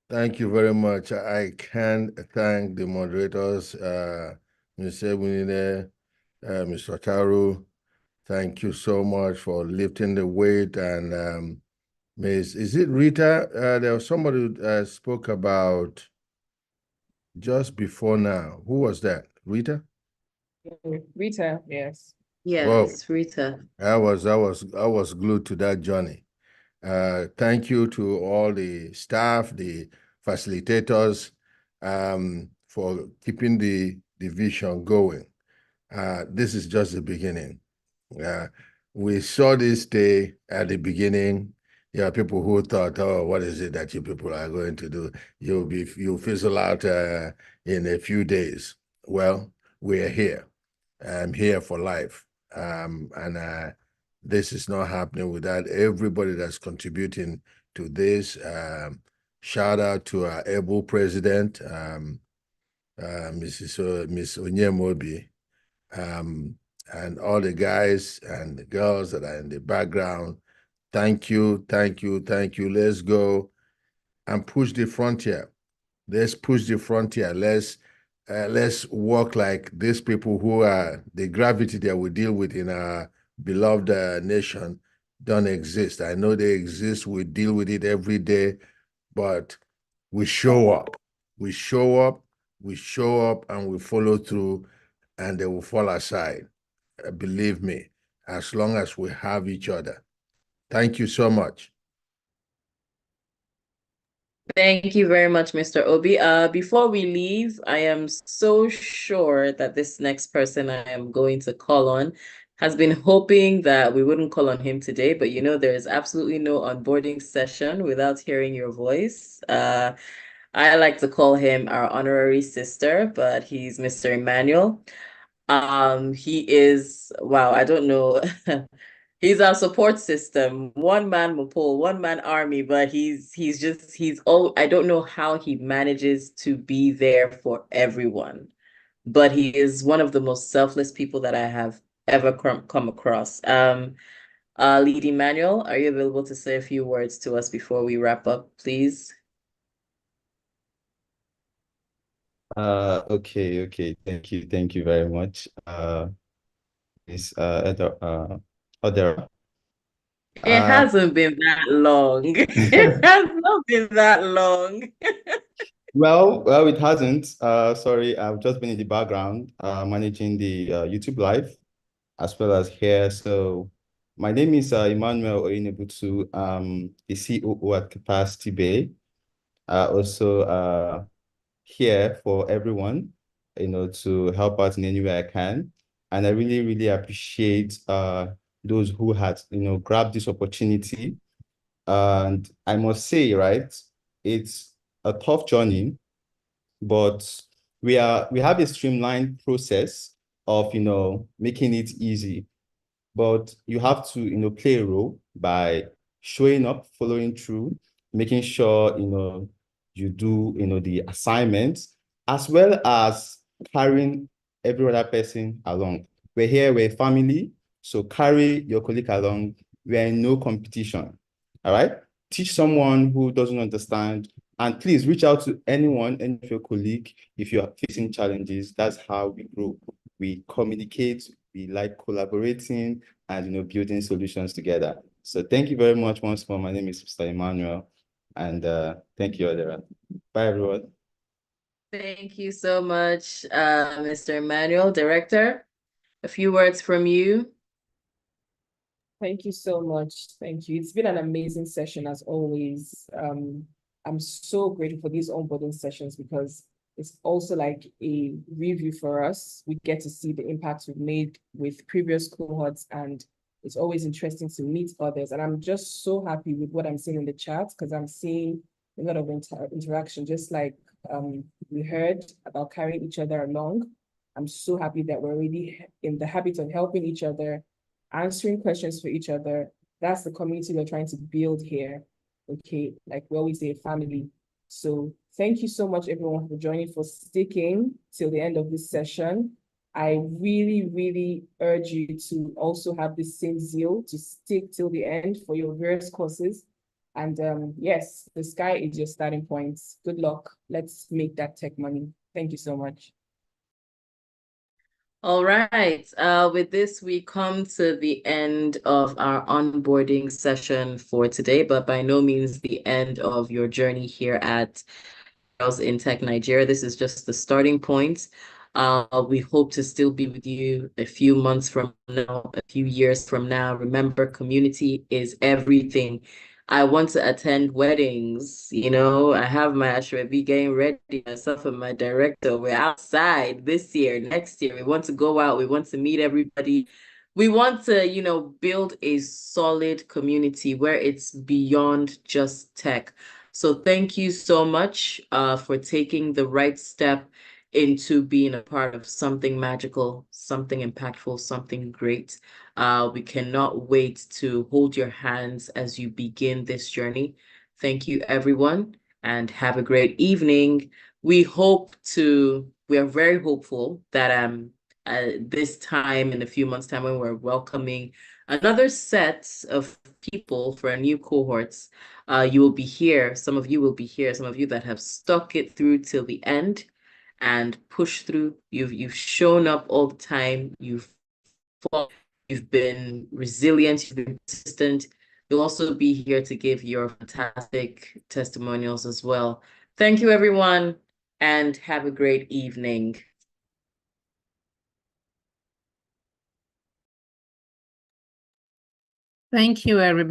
Speaker 6: thank you very much. I can thank the moderators, Ms. Ebunide, Mr. Taru. Thank you so much for lifting the weight. And Ms. Is it Rita? There was somebody who spoke about just before now. Who was that? Rita?
Speaker 2: Rita, yes.
Speaker 1: Yes, Rita.
Speaker 6: I was glued to that journey. Thank you to all the staff, the facilitators, for keeping the vision going. This is just the beginning. We saw this day at the beginning. There are people who thought, oh, what is it that you people are going to do? You'll fizzle out in a few days. Well, we're here. I'm here for life. And this is not happening without everybody that's contributing to this. Shout out to our able president, Miss Onyemobi, and all the guys and the girls that are in the background. Thank you, thank you, thank you. Let's go and push the frontier. Let's push the frontier. Let's work like these people who are the gravity that we deal with in our beloved nation don't exist. I know they exist. We deal with it every day, but we show up. We show up, we show up, and we follow through, and they will fall aside. Believe me, as long as we have each other. Thank you so much.
Speaker 1: Thank you very much, Mr. Obi. Before we leave, I am so sure that this next person I am going to call on has been hoping that we wouldn't call on him today, but you know, there is absolutely no onboarding session without hearing your voice. I like to call him our honorary sister, but he's Mr. Emmanuel. He is, wow, I don't know. He's our support system, one man Mopol, one man army, but I don't know how he manages to be there for everyone. But he is one of the most selfless people that I have ever come across. Lead Emmanuel, are you available to say a few words to us before we wrap up, please?
Speaker 21: Okay. Thank you very much. Miss Odera.
Speaker 1: It hasn't been that long. It has not been that long.
Speaker 21: Well, it hasn't. Sorry, I've just been in the background, managing the YouTube live as well as here. So my name is Emmanuel Oyenebutu. The COO at Capacity Bay. Also here for everyone, to help out in any way I can. And I really, really appreciate those who had, grabbed this opportunity. And I must say, right, it's a tough journey, but we have a streamlined process of, making it easy. But you have to, play a role by showing up, following through, making sure, you do, the assignments, as well as carrying every other person along. We're here, we're family, so carry your colleague along. We're in no competition, all right? Teach someone who doesn't understand, and please reach out to anyone, any of your colleague, if you are facing challenges. That's how we grow. We communicate, we like collaborating and, building solutions together. So thank you very much once more. My name is Mr. Emmanuel. And thank you, Adera. Bye, everyone.
Speaker 1: Thank you so much, Mr. Emmanuel, Director. A few words from you.
Speaker 2: Thank you so much. Thank you. It's been an amazing session as always. I'm so grateful for these onboarding sessions because it's also like a review for us. We get to see the impacts we've made with previous cohorts, and it's always interesting to meet others. And I'm just so happy with what I'm seeing in the chat because I'm seeing a lot of interaction, just like we heard about carrying each other along. I'm so happy that we're already in the habit of helping each other, answering questions for each other. That's the community we're trying to build here. Okay, like we always say, family. So thank you so much, everyone, for joining, for sticking till the end of this session. I really, really urge you to also have the same zeal to stick till the end for your various courses. And yes, the sky is your starting point. Good luck. Let's make that tech money. Thank you so much.
Speaker 1: All right. With this, we come to the end of our onboarding session for today, but by no means the end of your journey here at GirlsInTech Nigeria. This is just the starting point. We hope to still be with you a few months from now, a few years from now. Remember, community is everything. I want to attend weddings. You know, I have my Ashwebi getting ready, myself and my director. We're outside this year, next year. We want to go out. We want to meet everybody. We want to, you know, build a solid community where it's beyond just tech. So thank you so much for taking the right step into being a part of something magical, something impactful, something great. We cannot wait to hold your hands as you begin this journey. Thank you, everyone, and have a great evening. We are very hopeful that this time, in a few months' time, when we're welcoming another set of people for a new cohorts, you will be here. Some of you will be here. Some of you that have stuck it through till the end and pushed through. You've shown up all the time. You've fought. You've been resilient. You've been persistent. You'll also be here to give your fantastic testimonials as well. Thank you, everyone, and have a great evening.
Speaker 5: Thank you, everybody.